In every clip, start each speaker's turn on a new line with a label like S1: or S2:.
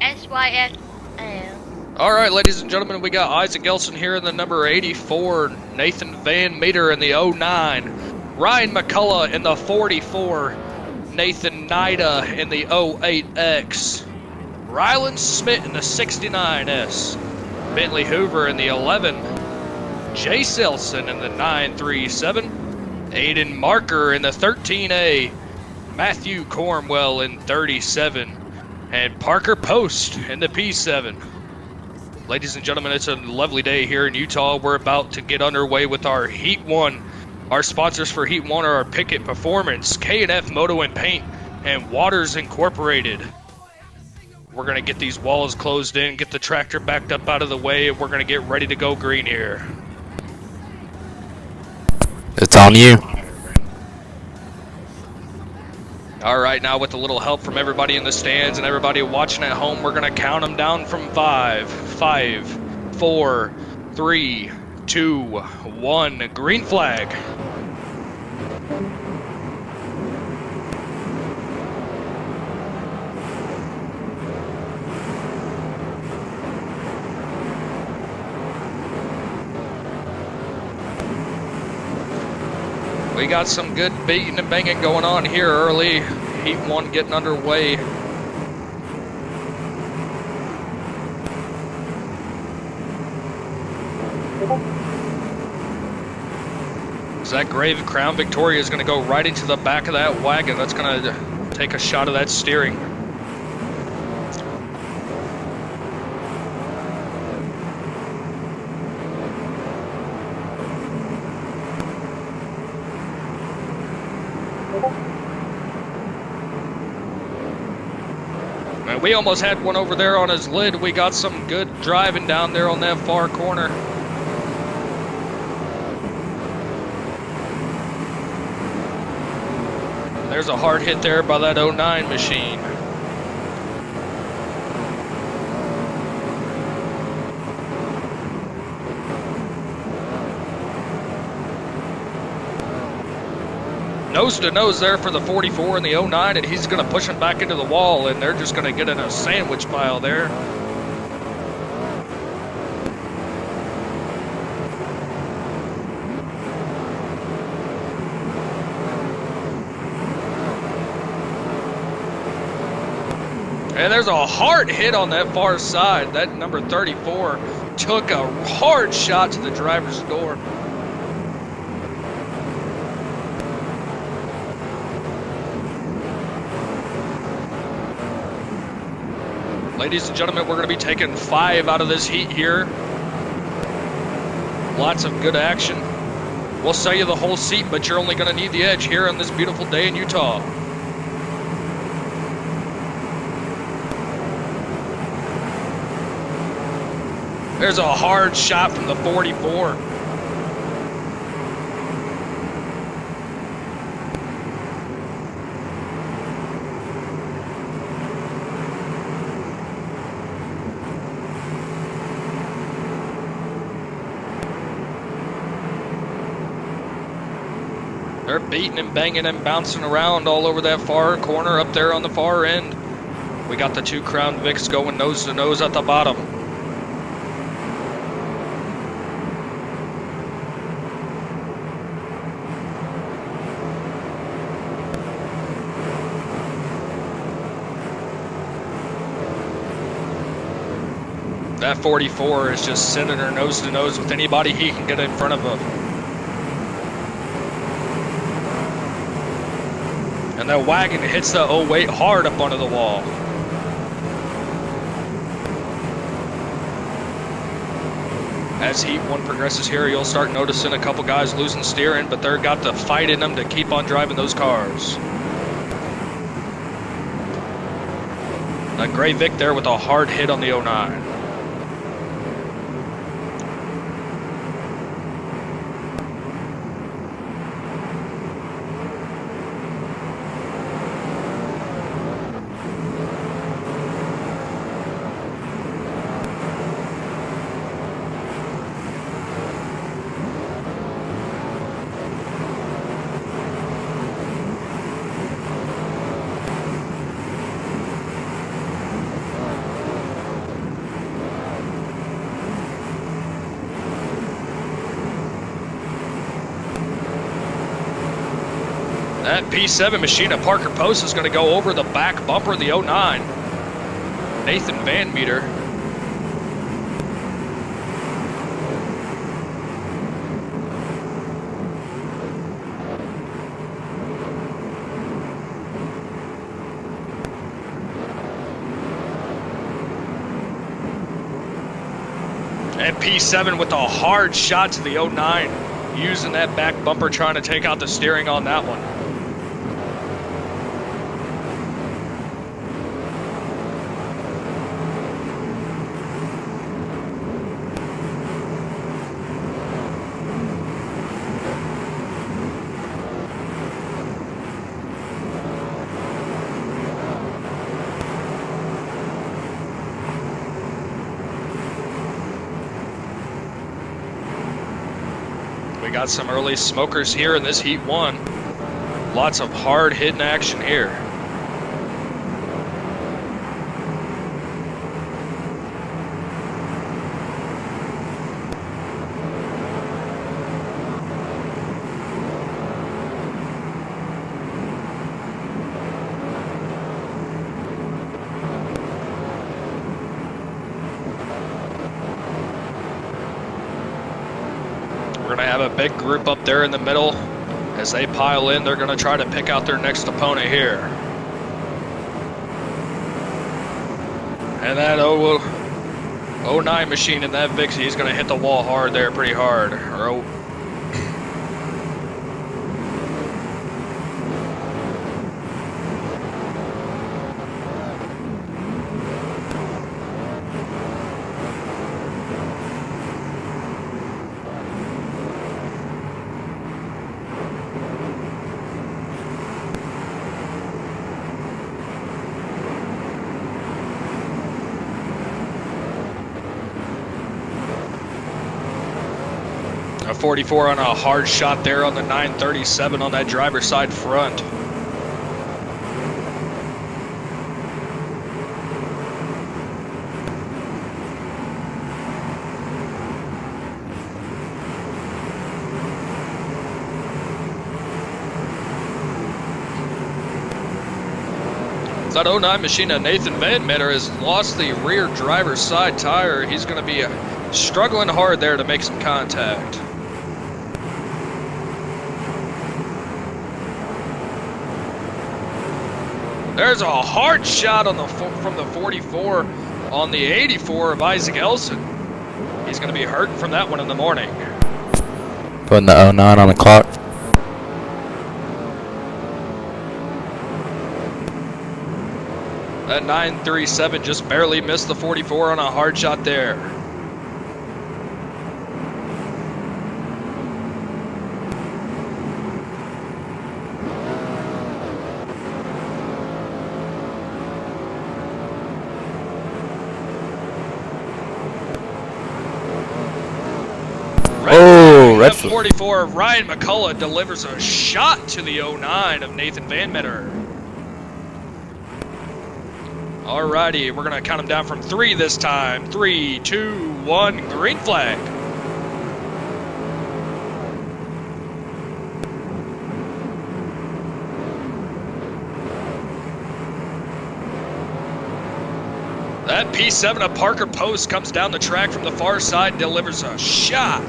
S1: SYFL.
S2: All right, ladies and gentlemen, we got Isaac Elson here in the number 84, Nathan Van Meter in the 09, Ryan McCullough in the 44, Nathan Nida in the 08X, Rylan Smith in the 69S, Bentley Hoover in the 11, Jace Elson in the 937, Aiden Marker in the 13A, Matthew Cornwell in 37, and Parker Post in the P7. Ladies and gentlemen, it's a lovely day here in Utah. We're about to get underway with our Heat 1. Our sponsors for Heat 1 are our PICKETT Performance, K&F Moto and Paint, and Waters Incorporated. We're going to get these walls closed in, get the tractor backed up out of the way, and we're going to get ready to go green here.
S3: It's on you.
S2: All right, now with a little help from everybody in the stands and everybody watching at home, we're going to count them down from 5, 4, 3, 2, 1. Green flag. We got some good beating and banging going on here early. Heat 1 getting underway. So that gray Crown Victoria is going to go right into the back of that wagon. That's going to take a shot of that steering. We almost had one over there on his lid. We got some good driving down there on that far corner. There's a hard hit there by that 09 machine. Nose to nose there for the 44 and the 09, and he's going to push him back into the wall, and they're just going to get in a sandwich pile there. And there's a hard hit on that far side. That number 34 took a hard shot to the driver's door. Ladies and gentlemen, we're going to be taking 5 out of this heat here. Lots of good action. We'll sell you the whole seat, but you're only going to need the edge here on this beautiful day in Utah. There's a hard shot from the 44. They're beating and banging and bouncing around all over that far corner up there on the far end. We got the 2 Crown Vics going nose to nose at the bottom. That 44 is just sending her nose to nose with anybody he can get in front of him. And that wagon hits the 08 hard up onto the wall. As Heat 1 progresses here, you'll start noticing a couple guys losing steering, but they've got the fight in them to keep on driving those cars. That gray Vic there with a hard hit on the 09. That P7 machine at Parker Post is going to go over the back bumper of the 09. Nathan Van Meter. And P7 with a hard shot to the 09, using that back bumper, trying to take out the steering on that one. We got some early smokers here in this Heat 1. Lots of hard hitting action here. We're going to have a big group up there in the middle. As they pile in, they're going to try to pick out their next opponent here. And that 09 machine in that Vixie is going to hit the wall hard there, pretty hard. A 44 on a hard shot there on the 937 on that driver's side front. That 09 machine of Nathan Van Meter has lost the rear driver's side tire. He's going to be struggling hard there to make some contact. There's a hard shot on from the 44 on the 84 of Isaac Elson. He's going to be hurting from that one in the morning.
S1: Putting the 09 on the clock.
S2: That 937 just barely missed the 44 on a hard shot there.
S1: Oh, red flag.
S2: 44 of Ryan McCullough delivers a shot to the 09 of Nathan Van Meter. Alrighty, we're going to count them down from 3 this time. 3, 2, 1, green flag. That P7 of Parker Post comes down the track from the far side, delivers a shot.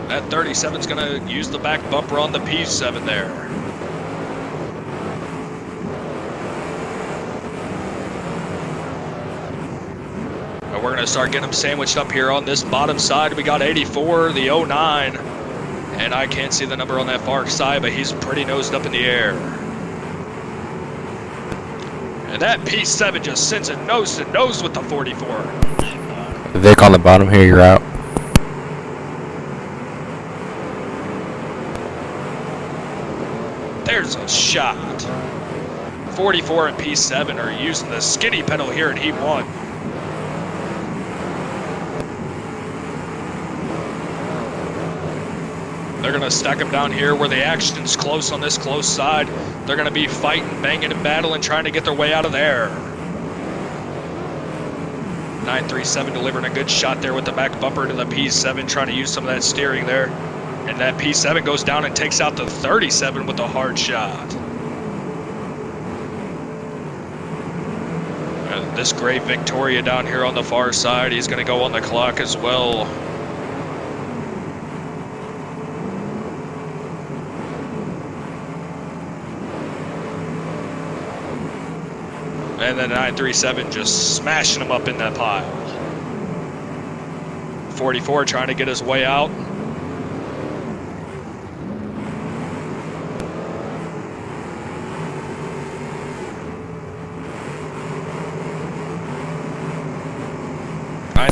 S2: That 37's going to use the back bumper on the P7 there. And we're going to start getting them sandwiched up here on this bottom side. We got 84, the 09. And I can't see the number on that far side, but he's pretty nosed up in the air. And that P7 just sends it nose to nose with the 44.
S1: Vic on the bottom here, you're out.
S2: There's a shot. 44 and P7 are using the skinny pedal here in Heat 1. They're going to stack them down here where the action's close on this close side. They're going to be fighting, banging, and battling, trying to get their way out of there. 937 delivering a good shot there with the back bumper to the P7, trying to use some of that steering there. And that P7 goes down and takes out the 37 with a hard shot. This gray Victoria down here on the far side, he's going to go on the clock as well. And then 937 just smashing him up in that pile. 44 trying to get his way out.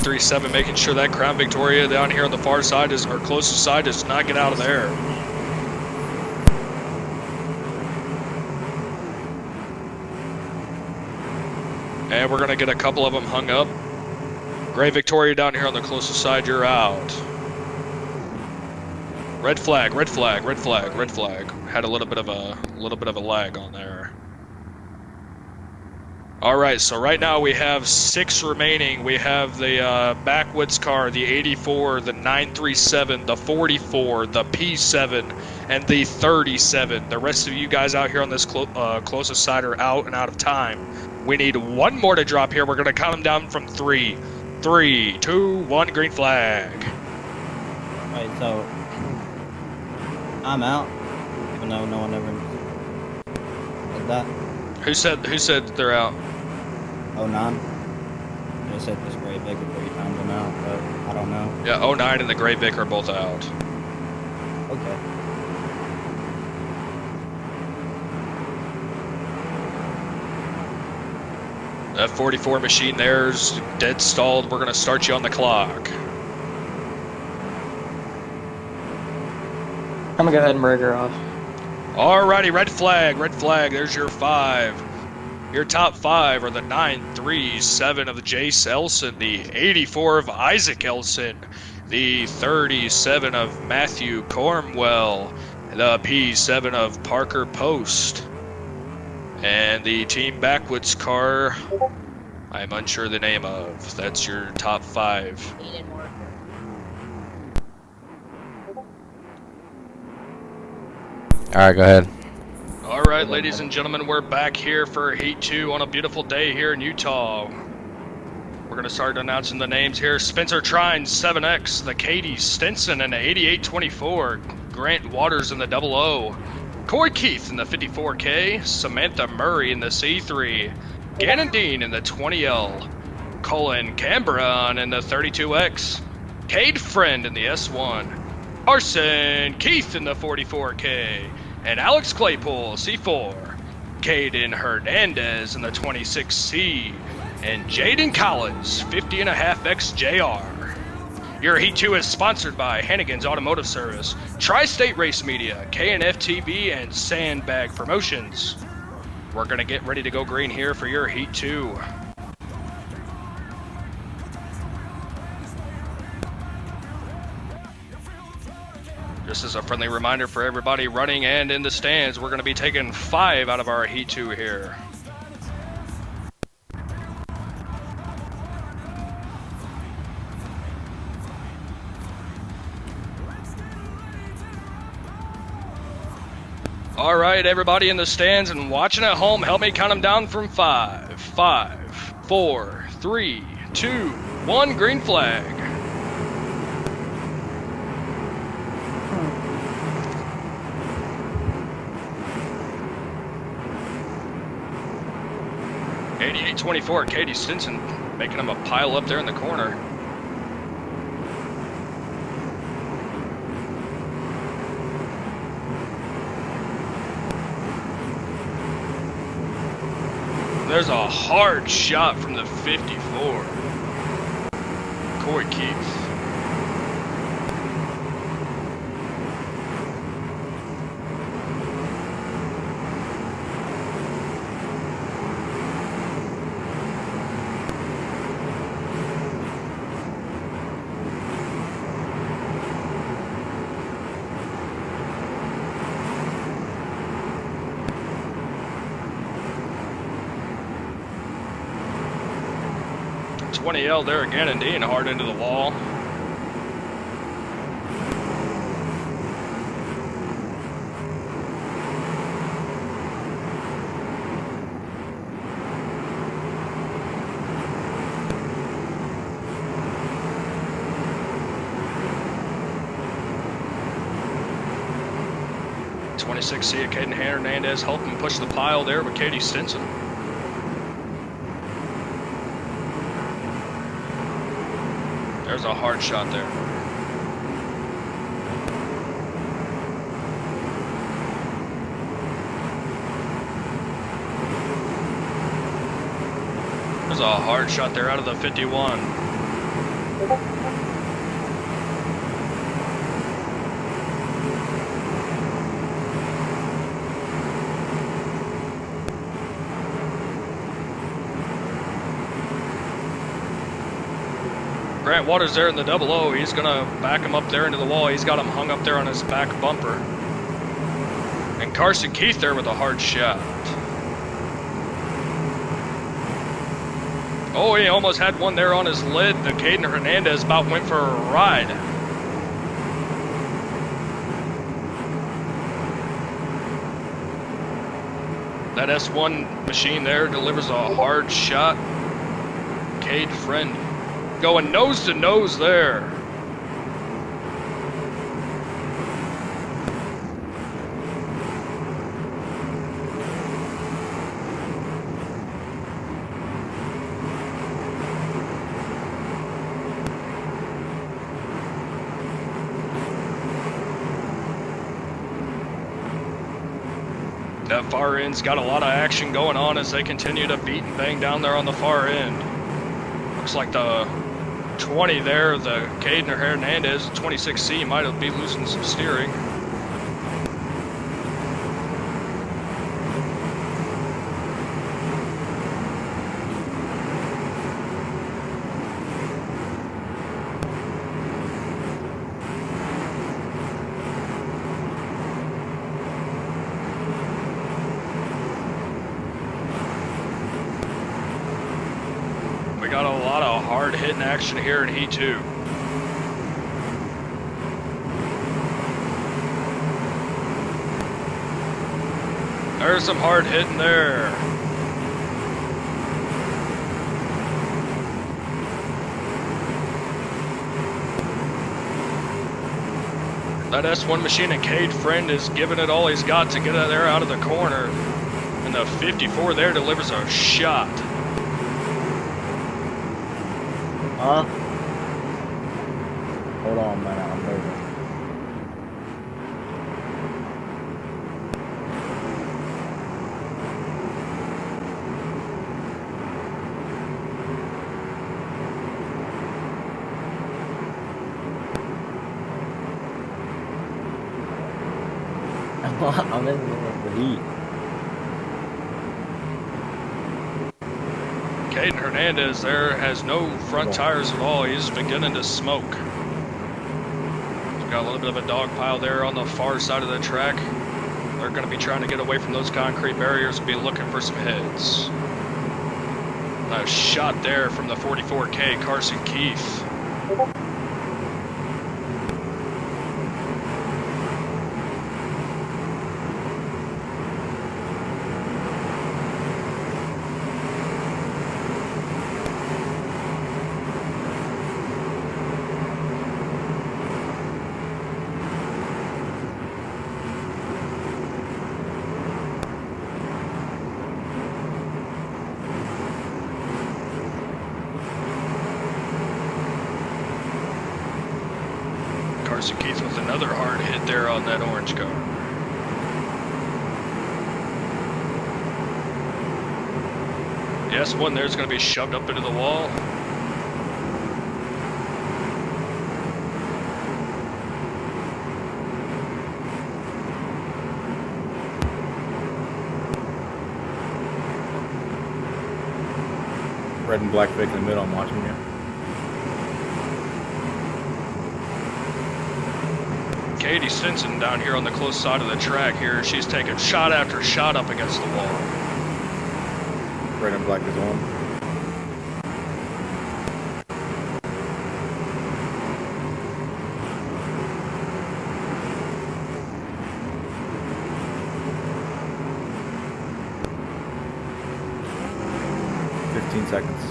S2: .937 making sure that Crown Victoria down here on the far side is, or closest side, does not get out of there. And we're going to get a couple of them hung up. Gray Victoria down here on the closest side, you're out. Red flag, red flag, red flag, red flag. Had a little bit of a lag on there. All right, so right now we have 6 remaining. We have the backwoods car, the 84, the 937, the 44, the P7, and the 37. The rest of you guys out here on this closest side are out and out of time. We need one more to drop here. We're going to count them down from 3. 3, 2, 1, green flag.
S3: Right, so I'm out, even though no one ever said that.
S2: Who said they're out?
S3: 09. They said this gray Vic before you timed them out, but I don't know.
S2: Yeah, 09 and the gray Vic are both out.
S3: Okay.
S2: That 44 machine there's dead stalled. We're going to start you on the clock.
S4: I'm gonna go ahead and break her off.
S2: Alrighty, red flag, there's your 5. Your top 5 are the 937 of Jace Elson, the 84 of Isaac Elson, the 37 of Matthew Cornwell, the P7 of Parker Post, and the Team Backwoods car, I'm unsure the name of. That's your top 5.
S1: Alright, go ahead.
S2: All right, ladies and gentlemen, we're back here for Heat 2 on a beautiful day here in Utah. We're going to start announcing the names here. Spencer Trine, 7X, the Katie Stinson in the 8824, Grant Waters in the 00, Corey Keith in the 54K, Samantha Murray in the C3, Gannon Dean in the 20L, Colin Cambron in the 32X, Cade Friend in the S1, Arson Keith in the 44K, and Alex Claypool, C4, Caden Hernandez in the 26C, and Jaden Collins, 50.5X JR. Your Heat 2 is sponsored by Hannigan's Automotive Service, Tri-State Race Media, K&F TV, and SANDBAG Promotions. We're going to get ready to go green here for your Heat 2. Just as a friendly reminder for everybody running and in the stands, we're going to be taking 5 out of our Heat 2 here. All right, everybody in the stands and watching at home, help me count them down from 5. 5, 4, 3, 2, 1, green flag. .8824, Katie Stinson making him a pile up there in the corner. There's a hard shot from the 54. Corey Keith. 20L there again, and Dean hard into the wall. See it, Caden Hernandez helping push the pile there with Katie Stinson. There's a hard shot there. There's a hard shot there out of the 51. Grant Waters there in the 00. He's going to back him up there into the wall. He's got him hung up there on his back bumper. And Carson Keith there with a hard shot. Oh, he almost had one there on his lid. The Caden Hernandez about went for a ride. That S1 machine there delivers a hard shot. Cade Friend going nose to nose there. That far end's got a lot of action going on as they continue to beat and bang down there on the far end. Looks like the 20 there, the Caden Hernandez, 26C, might be losing some steering. Got a lot of hard hitting action here in Heat 2. There's some hard hitting there. That S1 machine and Cade Friend is giving it all he's got to get out there out of the corner. And the 54 there delivers a shot.
S3: Huh? Hold on, man. I'm moving. I'm in the middle of the heat.
S2: Caden Hernandez there has no front tires at all. He's beginning to smoke. He's got a little bit of a dog pile there on the far side of the track. They're going to be trying to get away from those concrete barriers and be looking for some hits. A shot there from the 44K, Carson Keith. Carson Keith with another hard hit there on that orange car. The S1 there's going to be shoved up into the wall.
S4: Red and black fake in the middle, I'm watching you.
S2: Katie Stinson down here on the close side of the track here. She's taking shot after shot up against the wall.
S4: Red and black is on. 15 seconds.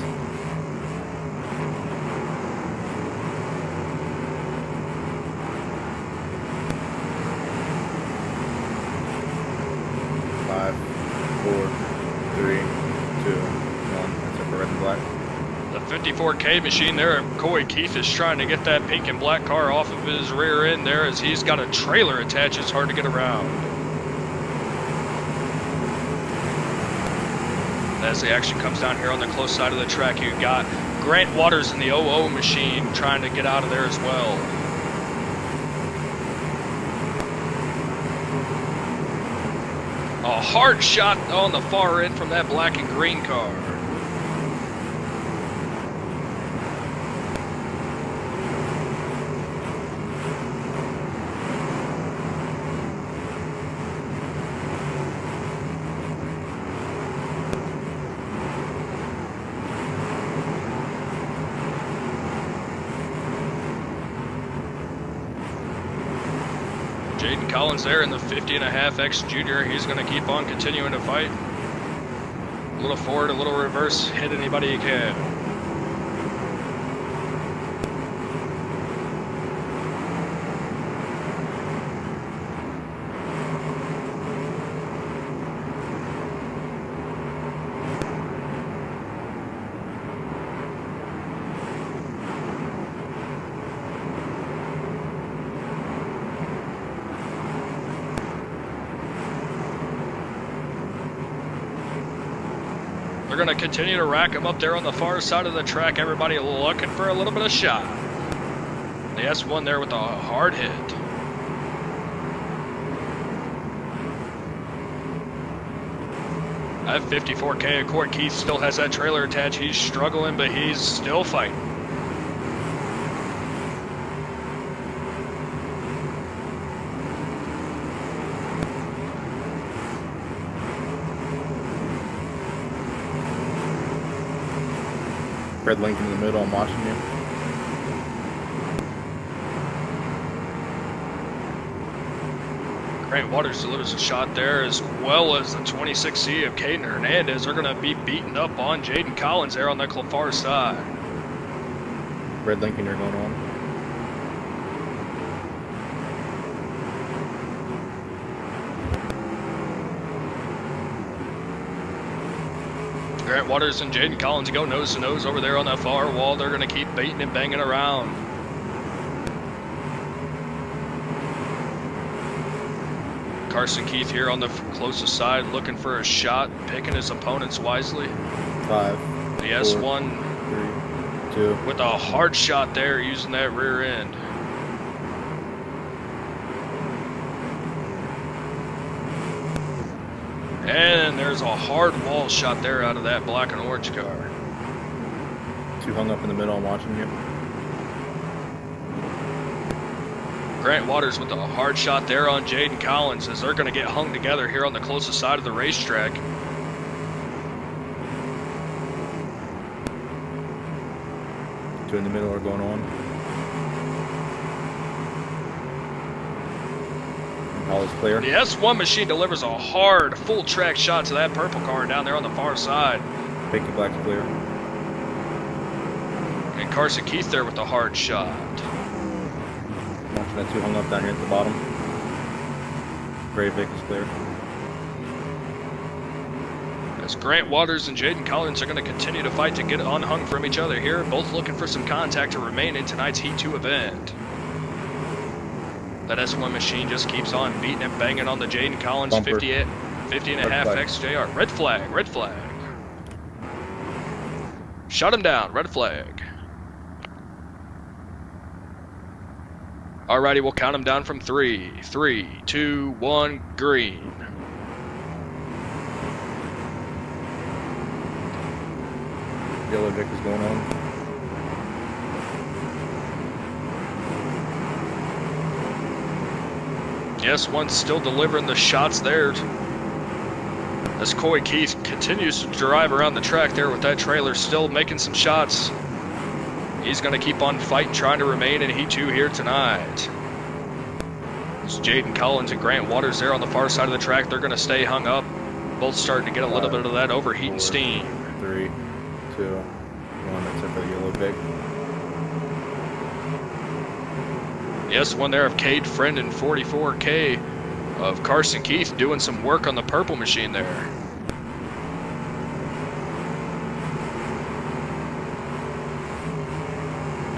S4: Five, four, three, two, one. That's it for red and black.
S2: The 54K machine there, Coy Keith is trying to get that pink and black car off of his rear end there as he's got a trailer attached. It's hard to get around. As the action comes down here on the close side of the track, you got Grant Waters in the 00 machine trying to get out of there as well. A hard shot on the far end from that black and green car. Jaden Collins there in the 50.5X Junior. He's going to keep on continuing to fight. A little forward, a little reverse, hit anybody you can. They're going to continue to rack them up there on the far side of the track. Everybody looking for a little bit of shot. The S1 there with a hard hit. That 54K of Court Keith still has that trailer attached. He's struggling, but he's still fighting.
S4: Red Lincoln in the middle, I'm watching you.
S2: Grant Waters delivers a shot there, as well as the 26C of Caden Hernandez. They're going to be beating up on Jaden Collins there on the far side.
S4: Red Lincoln, you're going on.
S2: Grant Waters and Jaden Collins go nose to nose over there on that far wall. They're going to keep beating and banging around. Carson Keith here on the closest side, looking for a shot, picking his opponents wisely.
S4: 5,
S2: The S1
S4: 3, 2.
S2: with a hard shot there, using that rear end. And there's a hard wall shot there out of that black and orange car.
S4: 2 hung up in the middle, I'm watching you.
S2: Grant Waters with a hard shot there on Jaden Collins, as they're going to get hung together here on the closest side of the racetrack.
S4: Two in the middle are going on. All is clear.
S2: The S1 machine delivers a hard full track shot to that purple car down there on the far side.
S4: Pink and black's clear.
S2: And Carson Keith there with a hard shot.
S4: Watching that 2 hung up down here at the bottom. Gray Vic is clear.
S2: As Grant Waters and Jaden Collins are going to continue to fight to get unhung from each other here, both looking for some contact to remain in tonight's Heat 2 event. That S1 machine just keeps on beating and banging on the Jaden Collins 50.5 XJR. Red flag, red flag. Shut him down, red flag. Alrighty, we'll count him down from 3. 3, 2, 1, green.
S4: Yellow Vic is going on.
S2: Yes, one's still delivering the shots there. As Coy Keith continues to drive around the track there with that trailer, still making some shots. He's going to keep on fighting, trying to remain in Heat 2 here tonight. It's Jaden Collins and Grant Waters there on the far side of the track. They're going to stay hung up. Both starting to get a little bit of that overheating steam.
S4: 3, to the one that's up for the yellow big.
S2: Yes, one there of Cade Friend and 44K of Carson Keith doing some work on the purple machine there.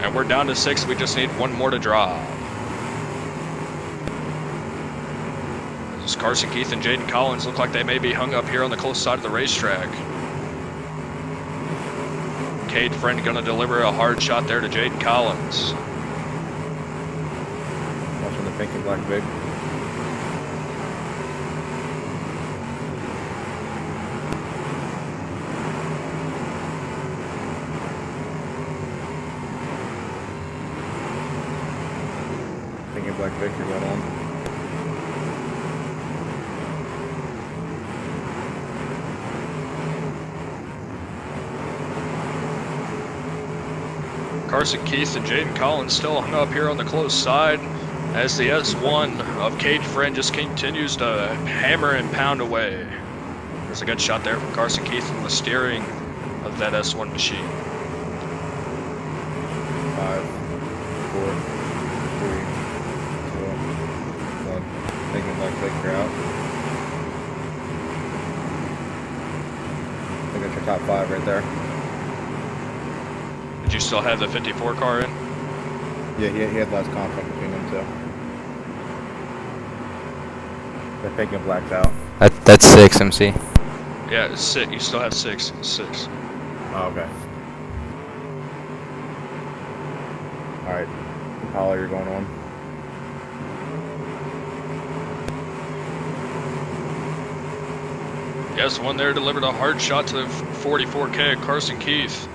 S2: And we're down to 6. We just need one more to drop. As Carson Keith and Jaden Collins look like they may be hung up here on the close side of the racetrack. Cade Friend going to deliver a hard shot there to Jaden Collins.
S4: Watching the pink and black big. Pink and black big, you're going on.
S2: Carson Keith and Jaden Collins still hung up here on the close side as the S1 of Cade Friend just continues to hammer and pound away. There's a good shot there from Carson Keith from the steering of that S1 machine.
S4: 5, 4, 3, 2, 1. Pink and black big, you're out. I think that's your top 5 right there.
S2: Did you still have the 54 car in?
S4: Yeah, he had less contact between them too. The pink and black's out.
S1: That's 6, MC.
S2: Yeah, it's 6. You still have 6. 6.
S4: Oh, okay. Alright. Impala, you're going on.
S2: Yes, one there delivered a hard shot to the 44K of Carson Keith.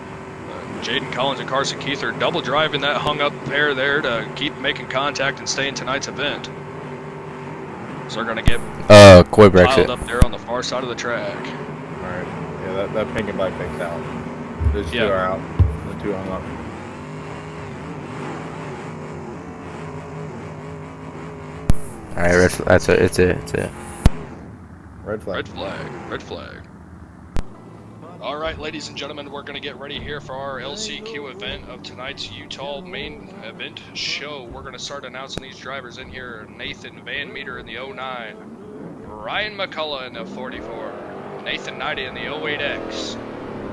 S2: Jaden Collins and Carson Keith are double driving that hung up pair there to keep making contact and stay in tonight's event. So they're going to get
S1: Coy breaks
S2: piled
S1: it.
S2: up there on the far side of the track.
S4: Alright. Yeah, that pink and black pink's out. Those two are out. The 2 hung up.
S1: Alright, that's it. It's it.
S4: Red flag.
S2: Red flag. Red flag. All right, ladies and gentlemen, we're going to get ready here for our LCQ event of tonight's Utah main event show. We're going to start announcing these drivers in here. Nathan Van Meter in the 09. Ryan McCullough in the 44. Nathan Nida in the 08X.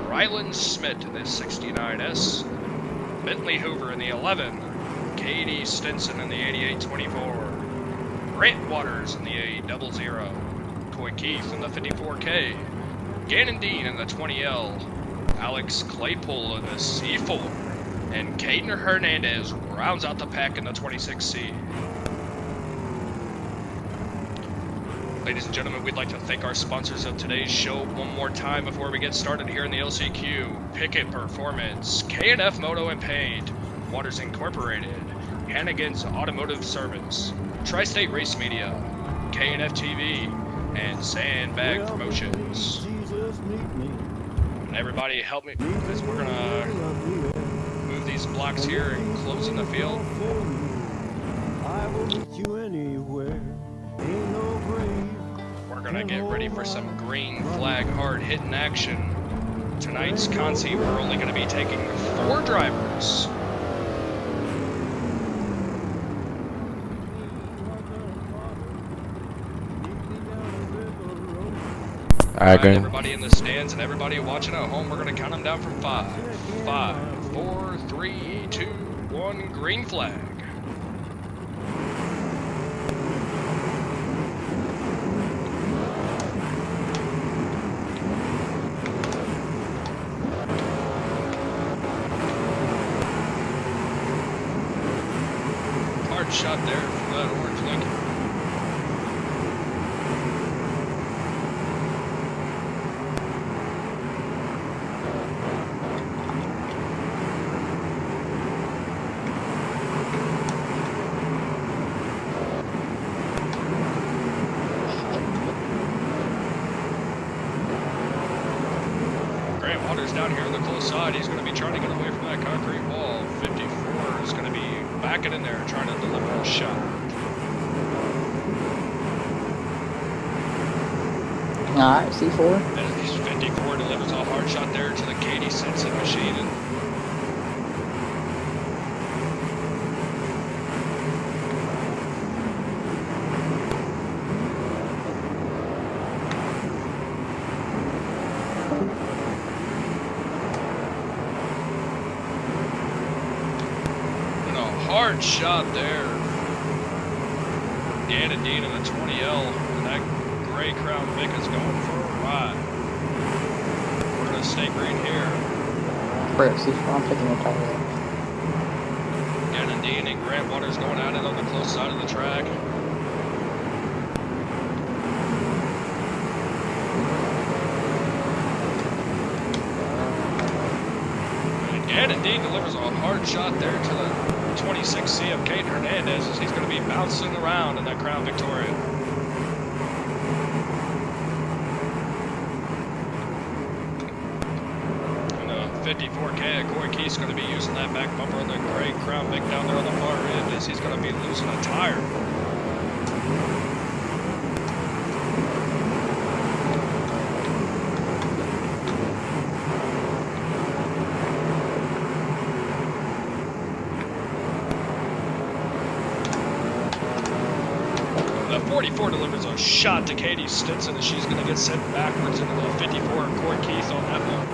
S2: Rylan Smith in the 69S. Bentley Hoover in the 11. Katie Stinson in the 8824. Grant Waters in the 800. Coy Keith in the 54K. Gannon Dean in the 20L, Alex Claypool in the C4, and Caden Hernandez rounds out the pack in the 26C. Ladies and gentlemen, we'd like to thank our sponsors of today's show one more time before we get started here in the LCQ. PICKETT Performance, K&F Moto and Paint, Waters Incorporated, Hannigan's Automotive Service, Tri-State Race Media, K&F TV, and SANDBAG Promotions. And everybody help me, because we're gonna move these blocks here and close in the field. We're gonna get ready for some green flag hard hitting action. Tonight's Consi, we're only gonna be taking 4 drivers.
S1: Alright,
S2: everybody in the stands and everybody watching at home, we're going to count them down from 5. 5, 4, 3, 2, 1, green flag. Hard shot there from that orange Lincoln. Down here on the close side, he's going to be trying to get away from that concrete wall. 54 is going to be backing in there trying to deliver a shot.
S5: Alright, C4.
S2: And 54 44 delivers a hard shot there to the Katie Simpson machine. And a hard shot there. Gannon Dean in the 20L, and that gray Crown Vic is going for a ride. We're gonna stay green here.
S5: Brett, see if I'm picking a tire.
S2: Gannon Dean and Grant Waters going at it on the close side of the track. And Gannon Dean delivers a hard shot there to the 26C of Caden Hernandez as he's going to be bouncing around in that Crown Victoria. And the 54K of Corey Keith's going to be using that back bumper on the gray Crown Vic down there on the far end as he's going to be losing a tire. The 44 delivers a shot to Katie Stinson and she's going to get sent backwards into the 54 of Corey Keith on that one.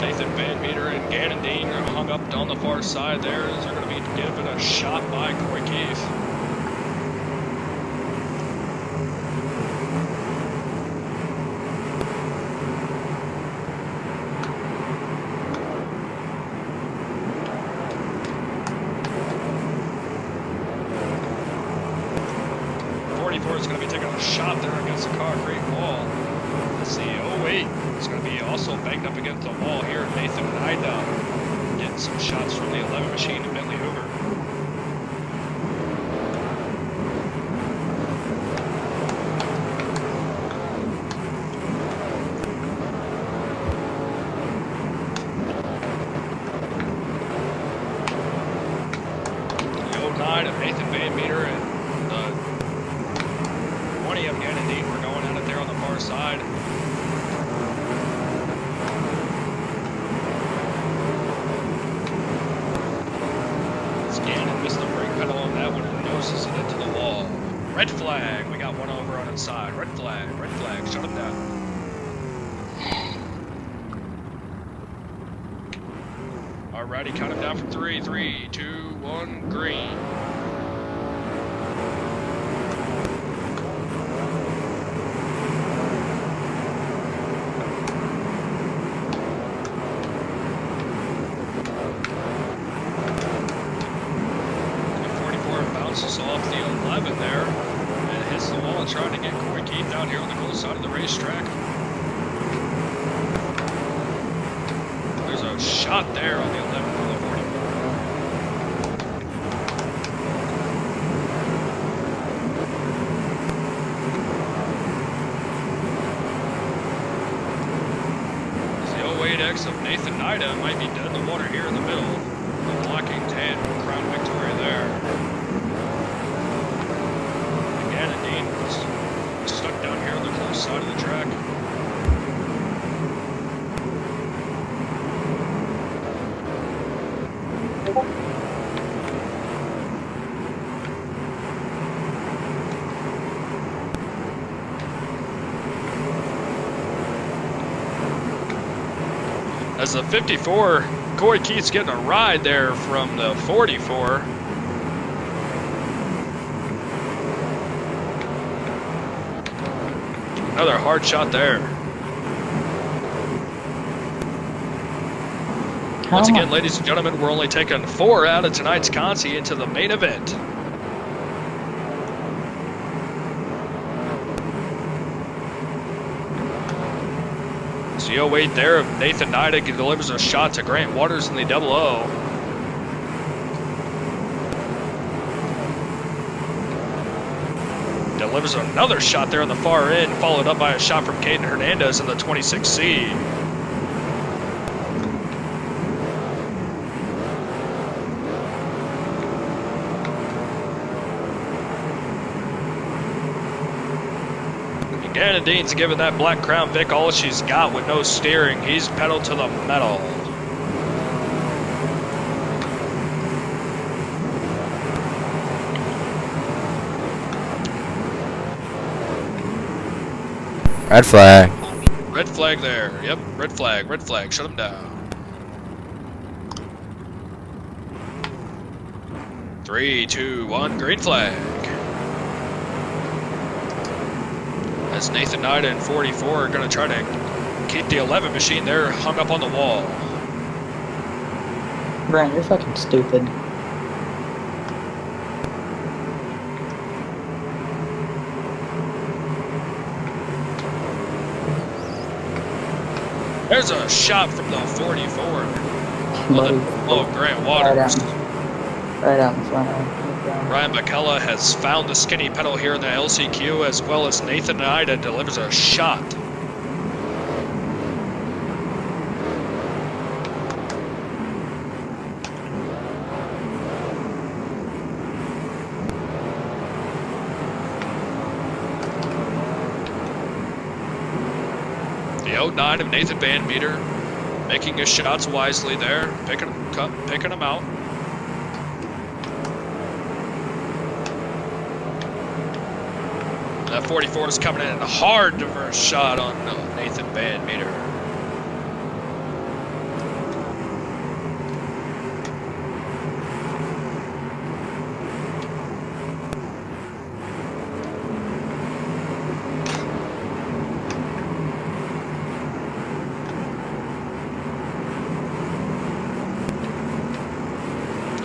S2: Nathan Van Meter and Gannon Dean are hung up on the far side there as they're going to be given a shot by Corey Keith. Is going to be taking a shot there against the concrete wall. Let's see, oh wait, it's going to be also banged up against the wall here. Nathan Ida getting some shots from the 11 machine and Bentley Hoover. The 09 of Nathan Van Meter and the 20 of Gannon Dean. We're going at it there on the far side. As Gannon missed the brake pedal on that one and noses it into the wall. Red flag. We got one over on its side. Red flag. Red flag. Shut him down. Alrighty, count him down from 3, 3, 2, 1, green. Off the 11 there and hits the wall trying to get Corey Keith down here on the close side of the racetrack. There's a shot there on the 11 for the 44. The 08X of Nathan Nida might be dead in the water here in the middle. The blocking tan Crown Victoria there. Stuck down here on the close side of the track. As the 54, Corey Keith's getting a ride there from the 44. Another hard shot there. Once again, ladies and gentlemen, we're only taking 4 out of tonight's Consi into the main event. So 08 there, Nathan Nida delivers a shot to Grant Waters in the 00. Delivers another shot there on the far end, followed up by a shot from Caden Hernandez in the 26C. Gannon Dean's giving that black Crown Vic all she's got with no steering. He's pedal to the metal.
S1: Red flag.
S2: Red flag there. Yep, red flag, red flag. Shut him down. 3, 2, 1, green flag. As Nathan Nida and 44 are going to try to keep the 11 machine there hung up on the wall.
S5: Brian, you're fucking stupid.
S2: There's a shot from the 44.
S5: Buddy.
S2: Oh, Grant Waters.
S5: Right out in front of him.
S2: Ryan McCullough has found the skinny pedal here in the LCQ, as well as Nathan Ida delivers a shot. The 09 of Nathan Van Meter making his shots wisely there, picking them out. That 44 is coming in a hard diverse shot on Nathan Van Meter.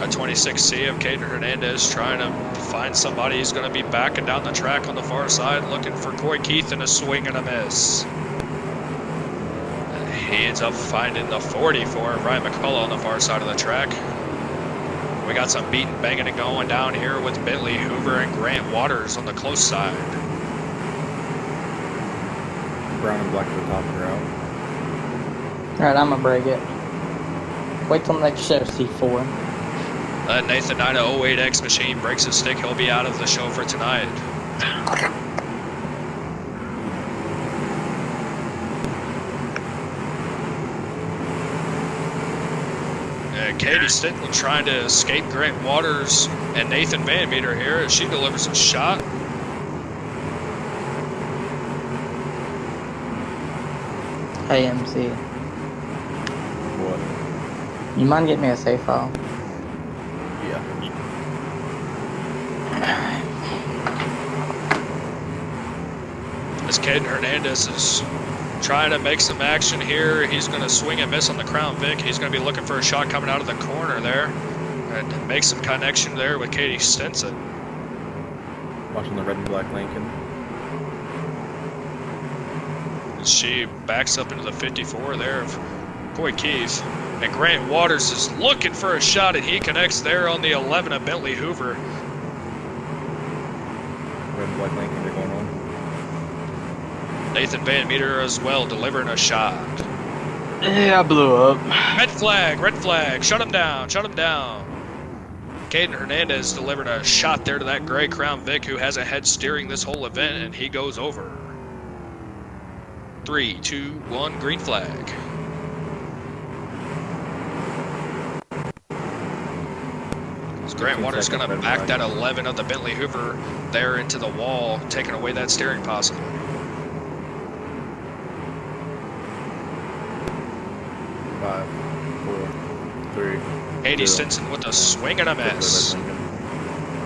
S2: A 26C of Caden Hernandez trying to find somebody who's going to be backing down the track on the far side, looking for Coy Keith in a swing and a miss. And he ends up finding the 44 of Ryan McCullough on the far side of the track. We got some beating, banging, and going down here with Bentley Hoover and Grant Waters on the close side.
S4: Brown and black at the top of the route.
S5: Alright, I'm gonna break it. Wait till next show, C4.
S2: That Nathan Nida 08X machine breaks his stick. He'll be out of the show for tonight. Katie Stinton trying to escape Grant Waters and Nathan Van Meter here as she delivers a shot.
S5: Hey, MC.
S4: What?
S5: You mind getting me a save file?
S4: Yeah.
S2: As Caden Hernandez is trying to make some action here, he's going to swing and miss on the Crown Vic. He's going to be looking for a shot coming out of the corner there and make some connection there with Katie Stinson.
S4: Watching the red and black Lincoln.
S2: She backs up into the 54 there of Coy Keith. And Grant Waters is looking for a shot, and he connects there on the 11 of Bentley Hoover.
S4: Red and black Lincoln, they're going on.
S2: Nathan Van Meter as well, delivering a shot.
S6: Yeah, I blew up.
S2: Red flag, shut him down, shut him down. Caden Hernandez delivered a shot there to that gray Crown Vic who hasn't had steering this whole event, and he goes over. 3, 2, 1, green flag. Grant Waters going to back that 11 of the Bentley Hoover there into the wall, taking away that steering possibly.
S4: Five, four, three.
S2: Katie Stinson with a swing and a miss.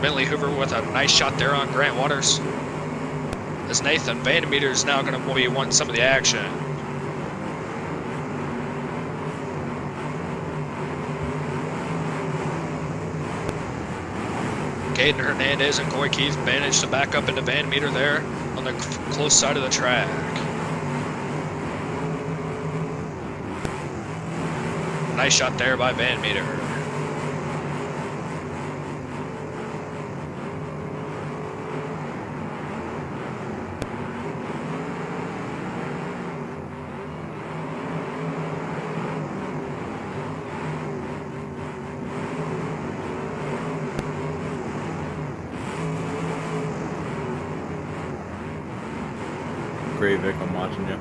S2: Bentley Hoover with a nice shot there on Grant Waters. As Nathan Van Meter is now going to be wanting some of the action. Caden Hernandez and Coy Keith managed to back up into Van Meter there on the close side of the track. Nice shot there by Van Meter.
S4: Gray Vic, I'm watching you.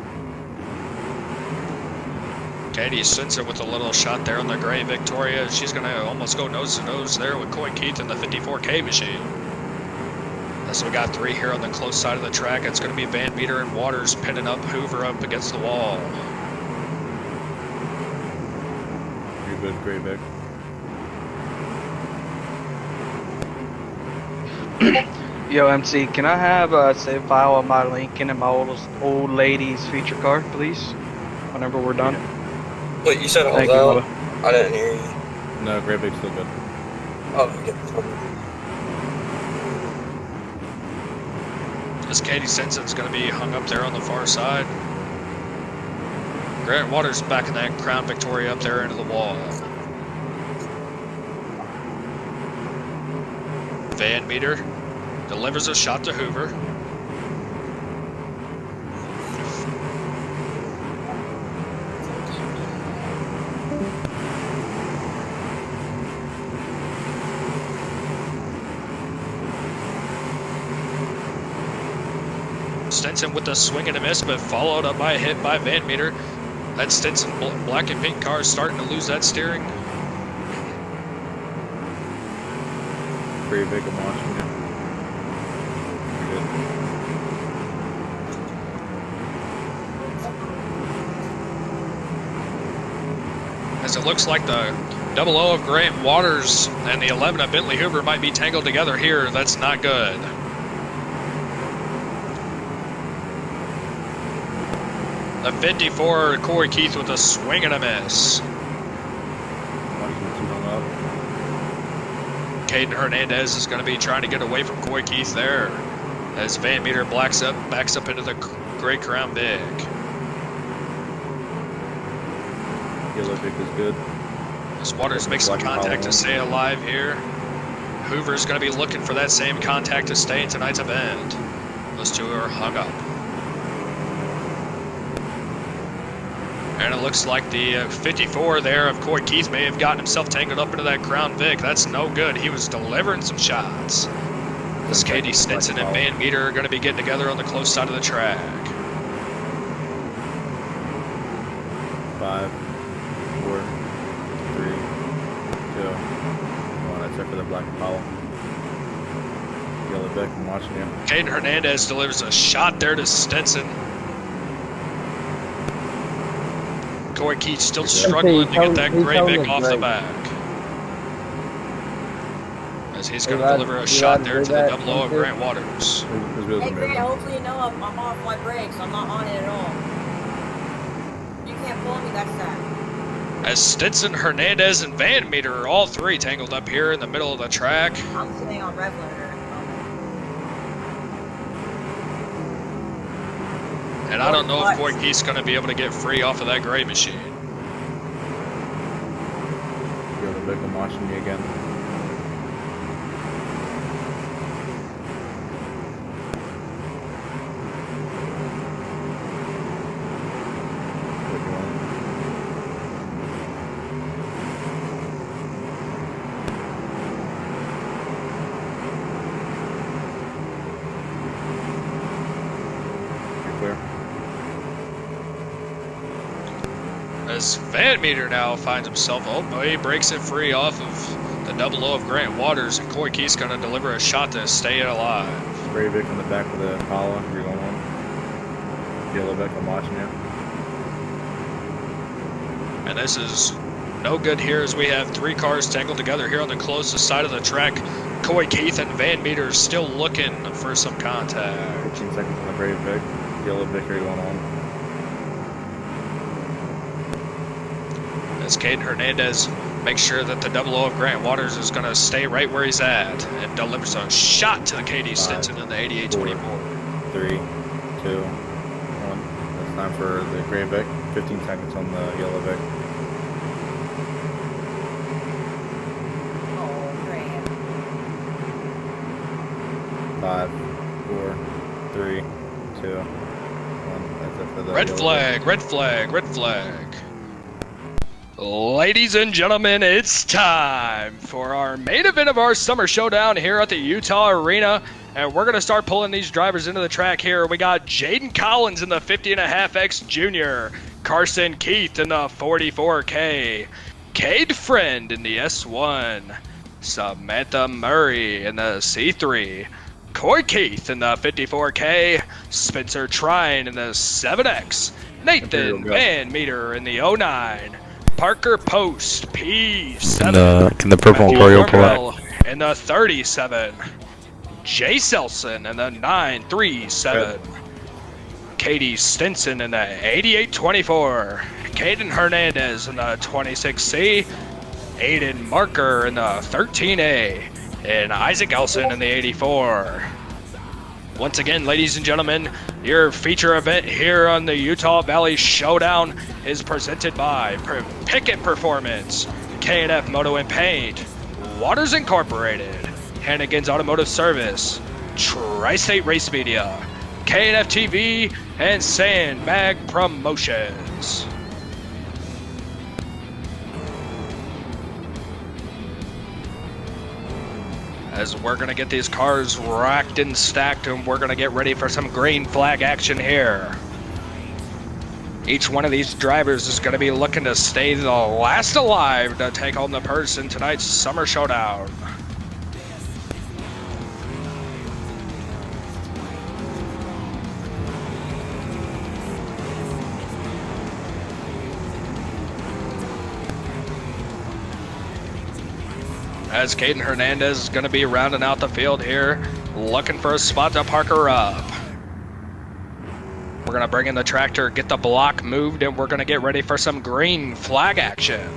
S2: Katie Stinson with a little shot there on the gray Victoria. She's going to almost go nose to nose there with Coy Keith in the 54K machine. So we got 3 here on the close side of the track. It's going to be Van Meter and Waters pinning up Hoover up against the wall.
S4: You're good, Gray Vic.
S6: Yo, MC, can I have a save file of my Lincoln and my old lady's feature car, please? Whenever we're done.
S7: Wait, you said it was
S6: Thank you,
S7: out?
S6: Bubba.
S7: I didn't hear you.
S4: No, Gray Vic's still good.
S7: Oh, okay.
S2: As Katie Stinson's going to be hung up there on the far side. Grant Waters back in that Crown Victoria up there into the wall. Van Meter delivers a shot to Hoover. Stinson with the swing and a miss, but followed up by a hit by Van Meter. That Stinson black and pink car is starting to lose that steering.
S4: Gray Vic, I'm watching you. You're good.
S2: As it looks like the 00 of Grant Waters and the 11 of Bentley Hoover might be tangled together here. That's not good. The 54, Corey Keith with a swing and a miss.
S4: Watching the 2 hung up.
S2: Caden Hernandez is going to be trying to get away from Corey Keith there. As Van Meter backs up into the Gray Crown Vic.
S4: Yellow Vic is good.
S2: As Waters makes some contact to stay alive here. Hoover's going to be looking for that same contact to stay in tonight's event. Those 2 are hung up. And it looks like the 54 there of Coy Keith may have gotten himself tangled up into that Crown Vic. That's no good. He was delivering some shots. This Katie Stinson and Van Meter are going to be getting together on the close side of the track.
S4: 5, 4, 3, 2, 1. That's it for the Black Apollo. Yellow Vic, I'm watching you.
S2: Caden Hernandez delivers a shot there to Stinson. Coy Keith still struggling to get that Gray Vic off the back. As he's going to deliver a shot there to the 00 of Grant Waters.
S8: Hey Grant, hopefully you know I'm off my brakes. I'm not on it at all. You can't pull me, that's sad.
S2: As Stinson, Hernandez, and Van Meter are all 3 tangled up here in the middle of the track.
S8: I'm sitting on rev limiter.
S2: And I don't know if Coy Keith's going to be able to get free off of that gray machine.
S4: Yellow Vic, I'm watching you again.
S2: As Van Meter now finds himself, he breaks it free off of the 00 of Grant Waters, and Coy Keith's going to deliver a shot to stay alive.
S4: Gray Vic on the back of the Apollo. You're going on. Yellow Vic, I'm watching you.
S2: And this is no good here as we have 3 cars tangled together here on the closest side of the track. Coy Keith and Van Meter still looking for some contact.
S4: 15 seconds on the Gray Vic. Yellow Vic, are you going on?
S2: As Caden Hernandez makes sure that the 00 of Grant Waters is going to stay right where he's at and delivers a shot to Katie Stinson in the 8824.
S4: 3, 2, 1. It's time for the Gray Vic. 15 seconds on the Yellow Vic.
S8: Oh, Grant.
S4: 5, 4, 3, 2, 1. That's it for the
S2: Red
S4: Yellow
S2: flag,
S4: Vic.
S2: red flag, red flag. Ladies and gentlemen, it's time for our main event of our summer showdown here at the Utah Arena. And we're going to start pulling these drivers into the track here. We got Jaden Collins in the 50.5X Junior, Carson Keith in the 44K, Cade Friend in the S1, Samantha Murray in the C3, Coy Keith in the 54K, Spencer Trine in the 7X, Nathan Van Meter in the 09, Parker Post P7.
S1: Can the purple Imperial pull up?
S2: In the 37. Jay Selson in the 937. Katie Stinson in the 8824. Caden Hernandez in the 26C. Aiden Marker in the 13A. And Isaac Elson in the 84. Once again, ladies and gentlemen, your feature event here on the Utah Valley Showdown is presented by PICKETT Performance, K&F MOTO and Paint, Waters Incorporated, Hannigan's Automotive Service, Tri-State Race Media, K&F TV, and SANDBAG Promotions. As we're going to get these cars racked and stacked, and we're going to get ready for some green flag action here. Each one of these drivers is going to be looking to stay the last alive to take home the purse in tonight's Summer Showdown. As Caden Hernandez is going to be rounding out the field here, looking for a spot to park her up. We're going to bring in the tractor, get the block moved, and we're going to get ready for some green flag action.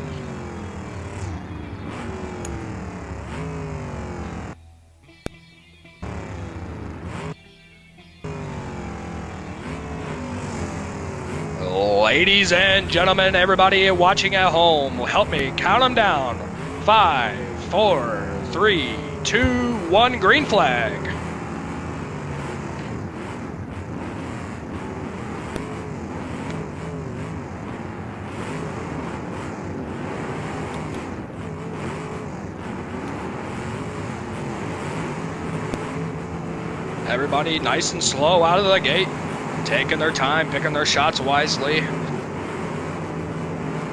S2: Ladies and gentlemen, everybody watching at home, help me count them down. 5, 4, 3, 2, 1, green flag. Everybody nice and slow out of the gate, taking their time, picking their shots wisely.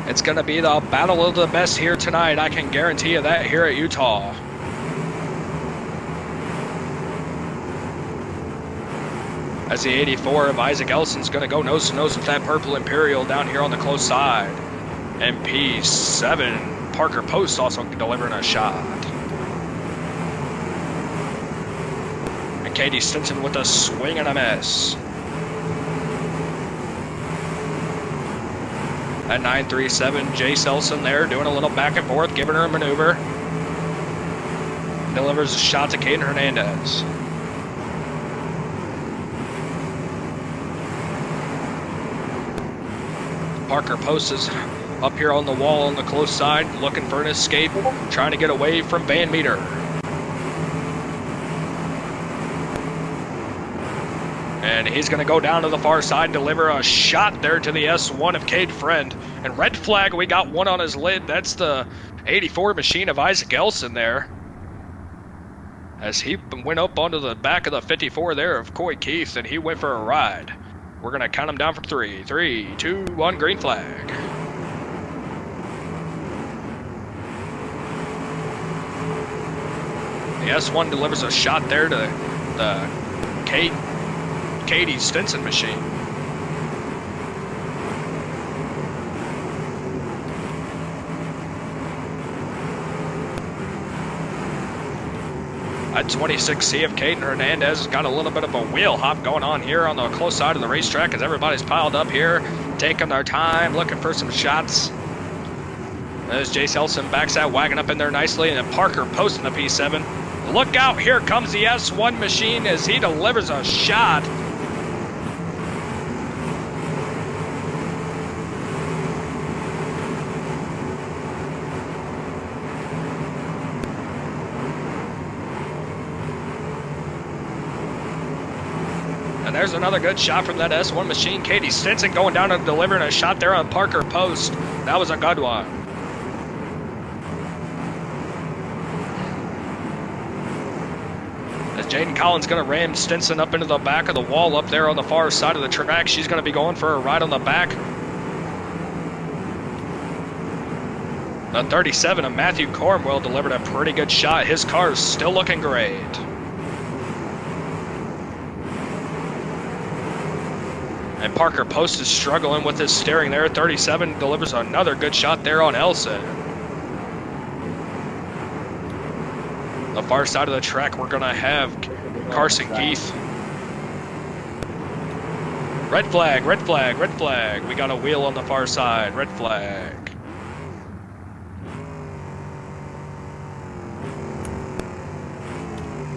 S2: It's going to be the battle of the best here tonight. I can guarantee you that here at Utah. As the 84 of Isaac Elson's going to go nose to nose with that purple Imperial down here on the close side. And P7, Parker Post also delivering a shot. And Katie Stinson with a swing and a miss. At 937, Jay Selson there doing a little back and forth, giving her a maneuver. Delivers a shot to Caden Hernandez. Parker Post is up here on the wall on the close side, looking for an escape, trying to get away from Van Meter. And he's going to go down to the far side, deliver a shot there to the S1 of Cade Friend. And red flag, we got one on his lid. That's the 84 machine of Isaac Elson there. As he went up onto the back of the 54 there of Coy Keith, and he went for a ride. We're going to count him down from 3. 3, 2, 1, green flag. The S1 delivers a shot there to the Katie Stinson machine. At 26C of Caden Hernandez has got a little bit of a wheel hop going on here on the close side of the racetrack as everybody's piled up here, taking their time, looking for some shots. As Jay Selson backs that wagon up in there nicely, and then Parker posting the P7. Look out, here comes the S1 machine as he delivers a shot. And there's another good shot from that S1 machine. Katie Stinson going down and delivering a shot there on Parker Post. That was a good one. Jaden Collins going to ram Stinson up into the back of the wall up there on the far side of the track. She's going to be going for a ride on the back. The 37 of Matthew Cornwell delivered a pretty good shot. His car is still looking great. And Parker Post is struggling with his steering there. 37 delivers another good shot there on Elson. The far side of the track, we're going to have Carson Keith. Red flag, red flag, red flag. We got a wheel on the far side. Red flag.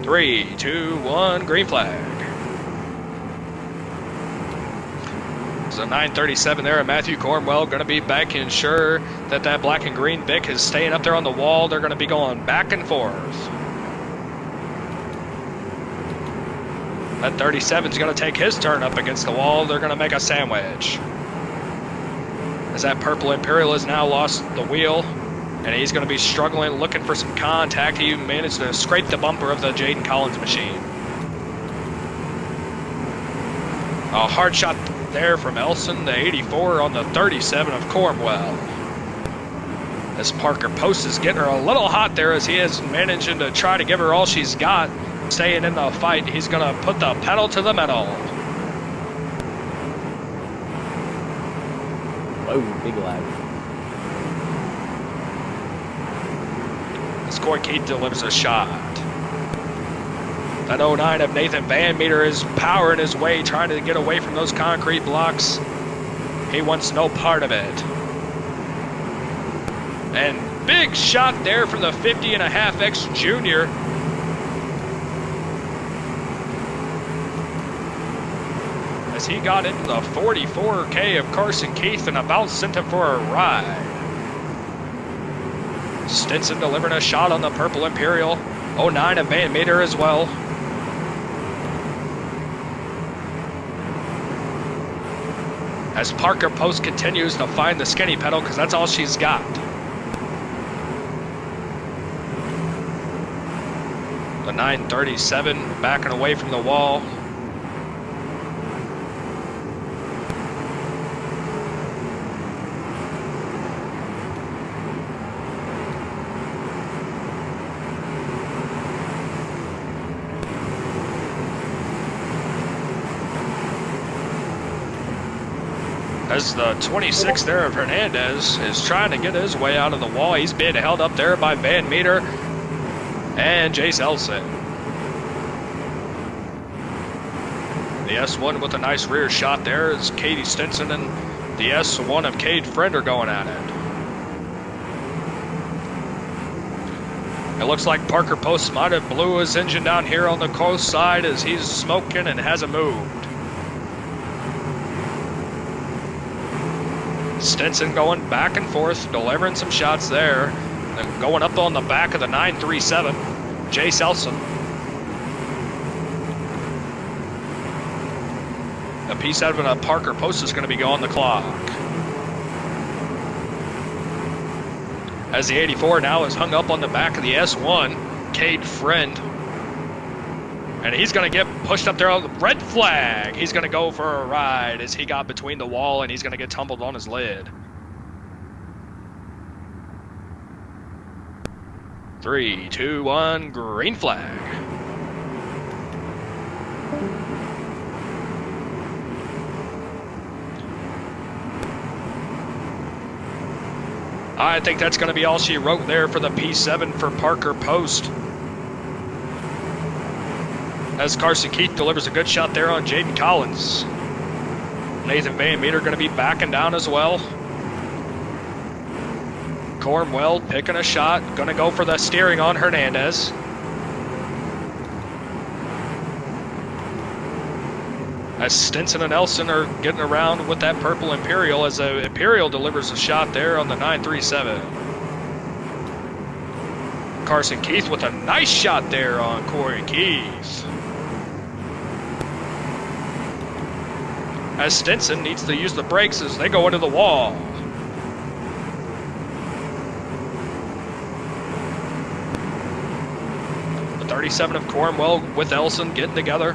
S2: Three, two, one, green flag. So 937 there, and Matthew Cornwell going to be making sure that that black and green Vic is staying up there on the wall. They're going to be going back and forth. That 37 is going to take his turn up against the wall. They're going to make a sandwich. As that purple Imperial has now lost the wheel, and he's going to be struggling, looking for some contact. He managed to scrape the bumper of the Jaden Collins machine. A hard shot there from Elson, the 84 on the 37 of Cornwell. As Parker Post is getting her a little hot there, as he is managing to try to give her all she's got, staying in the fight. He's going to put the pedal to the metal.
S3: Oh, big lag.
S2: As Corey Keith delivers a shot. That 09 of Nathan Van Meter is powering his way, trying to get away from those concrete blocks. He wants no part of it. And big shot there from the 50.5X Junior. As he got into the 44K of Carson Keith and about sent him for a ride. Stinson delivering a shot on the purple Imperial. 09 of Van Meter as well. As Parker Post continues to find the skinny pedal, because that's all she's got. The 937 backing away from the wall. As the 26 there of Hernandez is trying to get his way out of the wall. He's being held up there by Van Meter and Jace Elson. The S1 with a nice rear shot there is Katie Stinson, and the S1 of Cade Friend are going at it. It looks like Parker Post might have blew his engine down here on the coast side as he's smoking and hasn't moved. Stinson going back and forth, delivering some shots there. Then going up on the back of the 937, Jace Elson. A piece out of a Parker Post is going to be on the clock. As the 84 now is hung up on the back of the S1, Cade Friend. And he's going to get pushed up there on the red flag. He's going to go for a ride as he got between the wall and he's going to get tumbled on his lid. 3, 2, 1, green flag. I think that's going to be all she wrote there for the P7 for Parker Post. As Carson Keith delivers a good shot there on Jaden Collins. Nathan Van Meter going to be backing down as well. Cornwell picking a shot, going to go for the steering on Hernandez. As Stinson and Elson are getting around with that purple Imperial, as the Imperial delivers a shot there on the 937. Carson Keith with a nice shot there on Corey Keith. As Stinson needs to use the brakes as they go into the wall. The 37 of Cornwell with Elson getting together.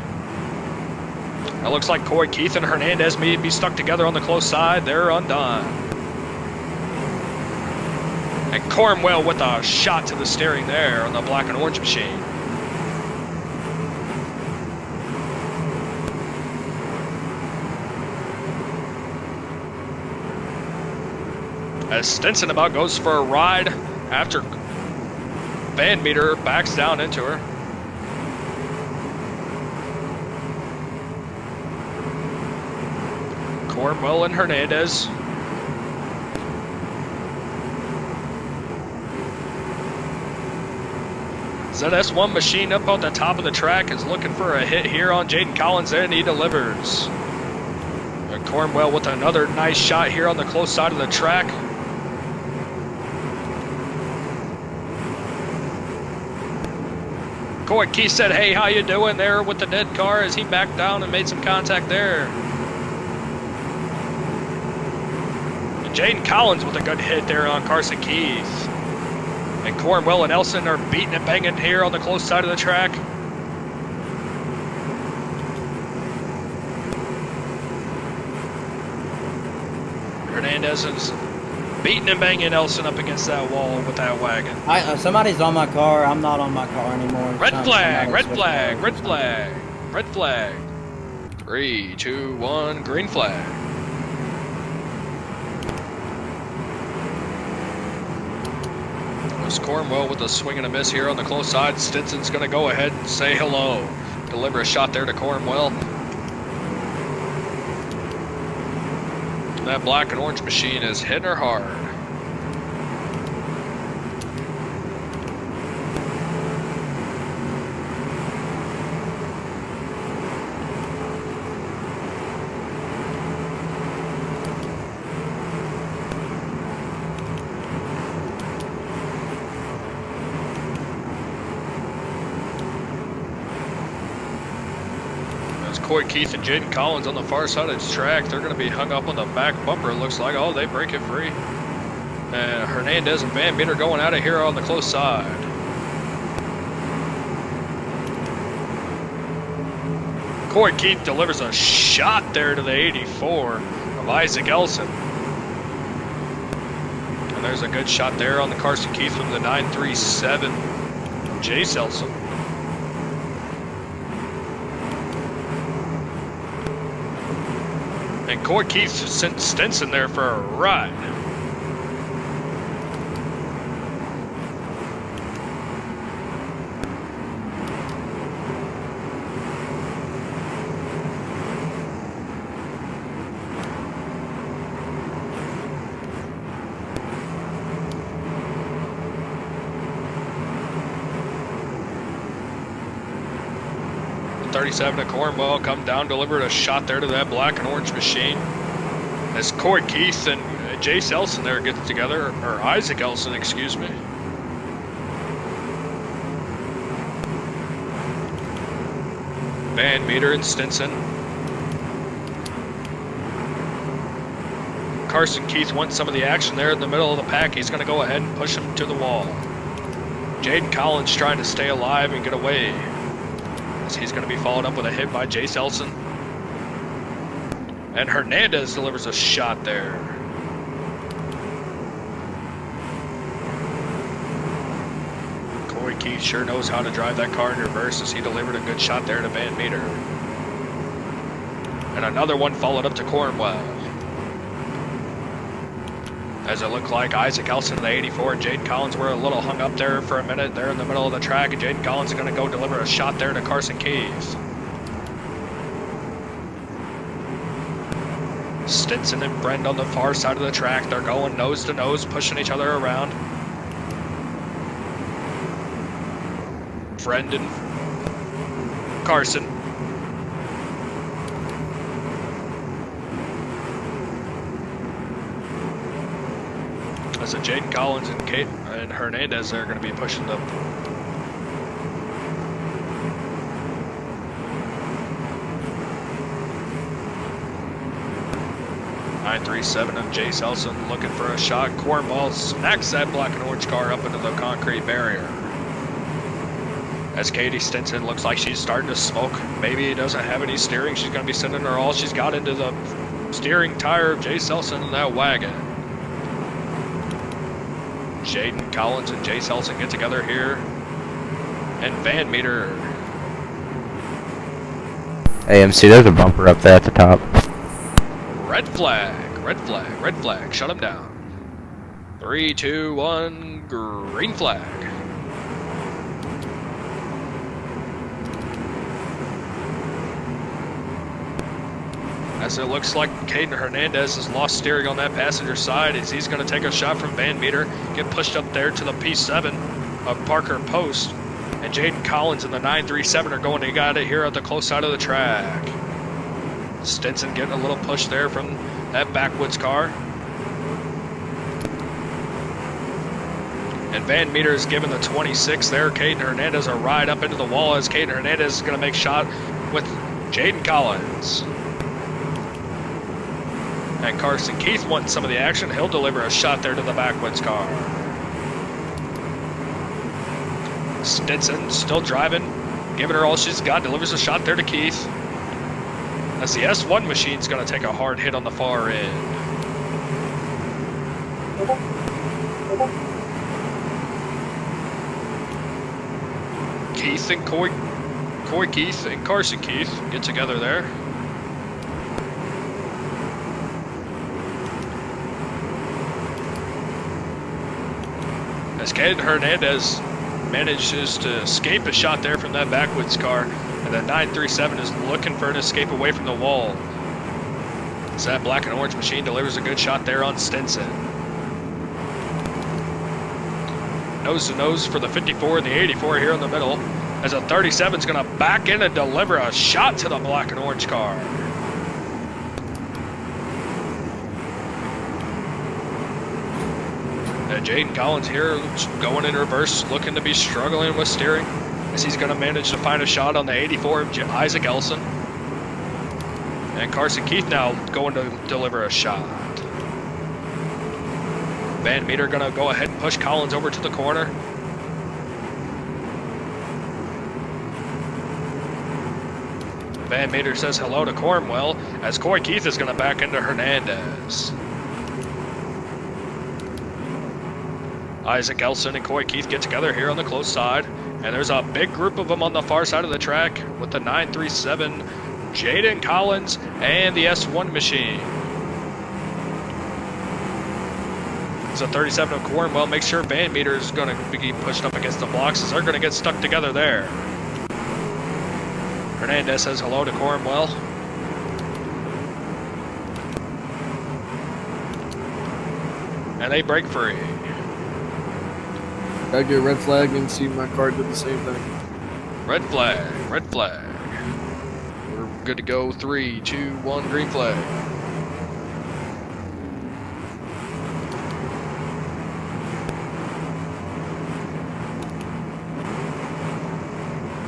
S2: It looks like Corey Keith and Hernandez may be stuck together on the close side. They're undone. And Cornwell with a shot to the steering there on the black and orange machine. As Stinson about goes for a ride after Van Meter backs down into her. Cornwell and Hernandez. ZS1 machine up on the top of the track is looking for a hit here on Jaden Collins, and he delivers. And Cornwell with another nice shot here on the close side of the track. Corey Keith said, "Hey, how you doing?" there with the dead car as he backed down and made some contact there. And Jaden Collins with a good hit there on Carson Keith. And Cornwell and Elson are beating and banging here on the close side of the track. Hernandez is beating and banging Elson up against that wall with that wagon.
S3: Somebody's on my car. I'm not on my car anymore.
S2: Red flag, red flag, red flag, red flag. 3, 2, 1, green flag. There's Cornwell with a swing and a miss here on the close side. Stinson's going to go ahead and say hello. Deliver a shot there to Cornwell. That black and orange machine is hitting her hard. Corey Keith and Jaden Collins on the far side of the track. They're going to be hung up on the back bumper, it looks like. Oh, they break it free. And Hernandez and Van Meter going out of here on the close side. Corey Keith delivers a shot there to the 84 of Isaac Elson. And there's a good shot there on the Carson Keith from the 937 of Jace Elson. And Corey Keith sent Stinson there for a ride. The 37 of Cornwell come down, delivered a shot there to that black and orange machine. As Corey Keith and Jace Elson there get together, or Isaac Elson, excuse me. Van Meter and Stinson. Carson Keith wants some of the action there in the middle of the pack. He's going to go ahead and push him to the wall. Jaden Collins trying to stay alive and get away, as he's going to be followed up with a hit by Jace Elson. And Hernandez delivers a shot there. Corey Keith sure knows how to drive that car in reverse, as he delivered a good shot there to Van Meter. And another one followed up to Cornwell. As it looked like Isaac Elson, the 84, and Jaden Collins were a little hung up there for a minute. They're in the middle of the track, and Jaden Collins is going to go deliver a shot there to Carson Keith. Stinson and Brent on the far side of the track. They're going nose to nose, pushing each other around. Brent and Carson. As a Jaden Collins and Kate and Hernandez are going to be pushing the 937 of Jace Elson looking for a shot. Cornwell smacks that black and orange car up into the concrete barrier. As Katie Stinson looks like she's starting to smoke. Maybe doesn't have any steering. She's going to be sending her all she's got into the steering tire of Jay Selson in that wagon. Jaden Collins and Jay Selson get together here. And Van Meter.
S1: AMC, there's a bumper up there at the top.
S2: Red flag, red flag, red flag. Shut him down. 3, 2, 1, green flag. As it looks like Caden Hernandez has lost steering on that passenger side as he's going to take a shot from Van Meter, get pushed up there to the P7 of Parker Post. And Jaden Collins and the 937 are going to get it here at the close side of the track. Stinson getting a little push there from that backwoods car. And Van Meter is giving the 26 there. Caden Hernandez a ride up into the wall as Caden Hernandez is going to make shot with Jaden Collins. And Carson Keith wants some of the action. He'll deliver a shot there to the backwoods car. Stinson still driving, giving her all she's got, delivers a shot there to Keith. As the S1 machine's going to take a hard hit on the far end. Keith and Coy Keith and Carson Keith get together there. As Caden Hernandez manages to escape a shot there from that backwoods car, and the 937 is looking for an escape away from the wall. As that black and orange machine delivers a good shot there on Stinson. Nose to nose for the 54 and the 84 here in the middle, as a 37 is going to back in and deliver a shot to the black and orange car. Jaden Collins here going in reverse, looking to be struggling with steering as he's going to manage to find a shot on the 84 of Isaac Elson. And Carson Keith now going to deliver a shot. Van Meter going to go ahead and push Collins over to the corner. Van Meter says hello to Cornwell as Coy Keith is going to back into Hernandez. Isaac Elson and Coy Keith get together here on the close side, and there's a big group of them on the far side of the track with the 937, Jaden Collins, and the S1 machine. It's a 37 of Cornwell. Make sure Van Meter is going to be pushed up against the blocks as they're going to get stuck together there. Hernandez says hello to Cornwell. And they break free.
S9: Gotta get red flag and see my car did the same thing.
S2: Red flag, red flag. We're good to go. 3, 2, 1, green flag.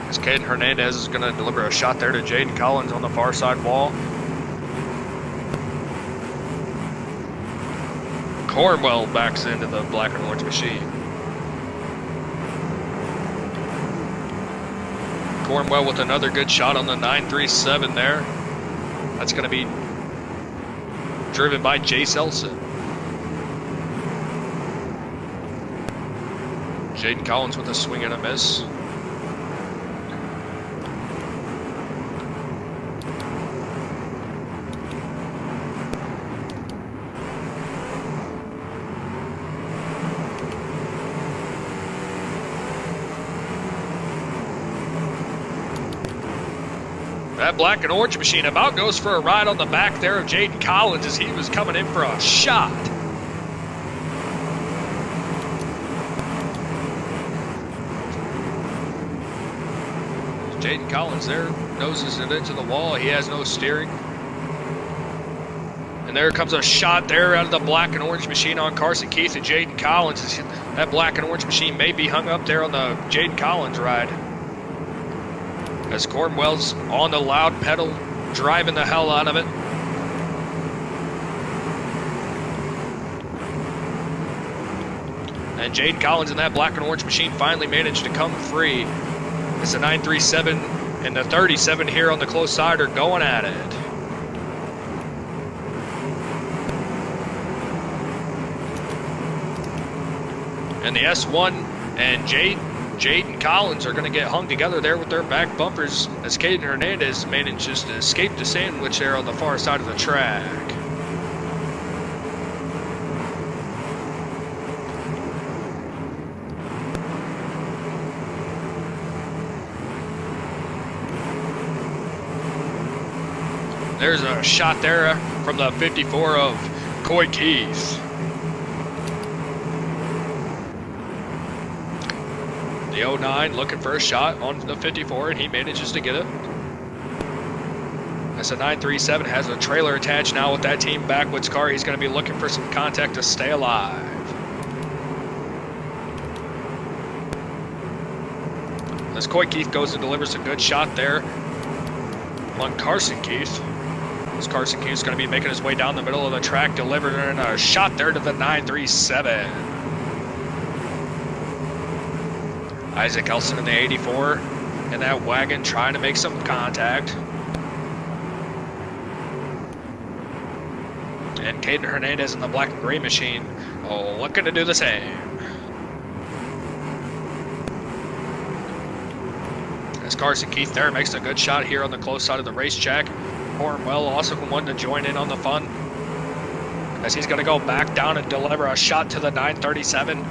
S2: As Caden Hernandez is going to deliver a shot there to Jaden Collins on the far side wall. Cornwell backs into the black and orange machine. Cornwell with another good shot on the 937 there. That's going to be driven by Jay Selson. Jaden Collins with a swing and a miss. That black and orange machine about goes for a ride on the back there of Jaden Collins as he was coming in for a shot. Jaden Collins there noses it into the wall. He has no steering. And there comes a shot there out of the black and orange machine on Carson Keith and Jaden Collins. That black and orange machine may be hung up there on the Jaden Collins ride. As Cornwell's on the loud pedal, driving the hell out of it. And Jaden Collins in that black and orange machine finally managed to come free It's a 937 and the 37 here on the close side are going at it. And the S1 and Jade and Collins are going to get hung together there with their back bumpers as Caden Hernandez manages to escape the sandwich there on the far side of the track. There's a shot there from the 54 of Coy Keith. The 09 looking for a shot on the 54 and he manages to get it. As the 937 has a trailer attached now with that team backwoods car. He's going to be looking for some contact to stay alive. As Coy Keith goes and delivers a good shot there on Carson Keith. As Carson Keith's going to be making his way down the middle of the track, delivering a shot there to the 937. Isaac Elson in the 84 in that wagon trying to make some contact. And Caden Hernandez in the black and gray machine looking to do the same. As Carson Keith there makes a good shot here on the close side of the racetrack. Cornwell also wanting to join in on the fun as he's going to go back down and deliver a shot to the 937.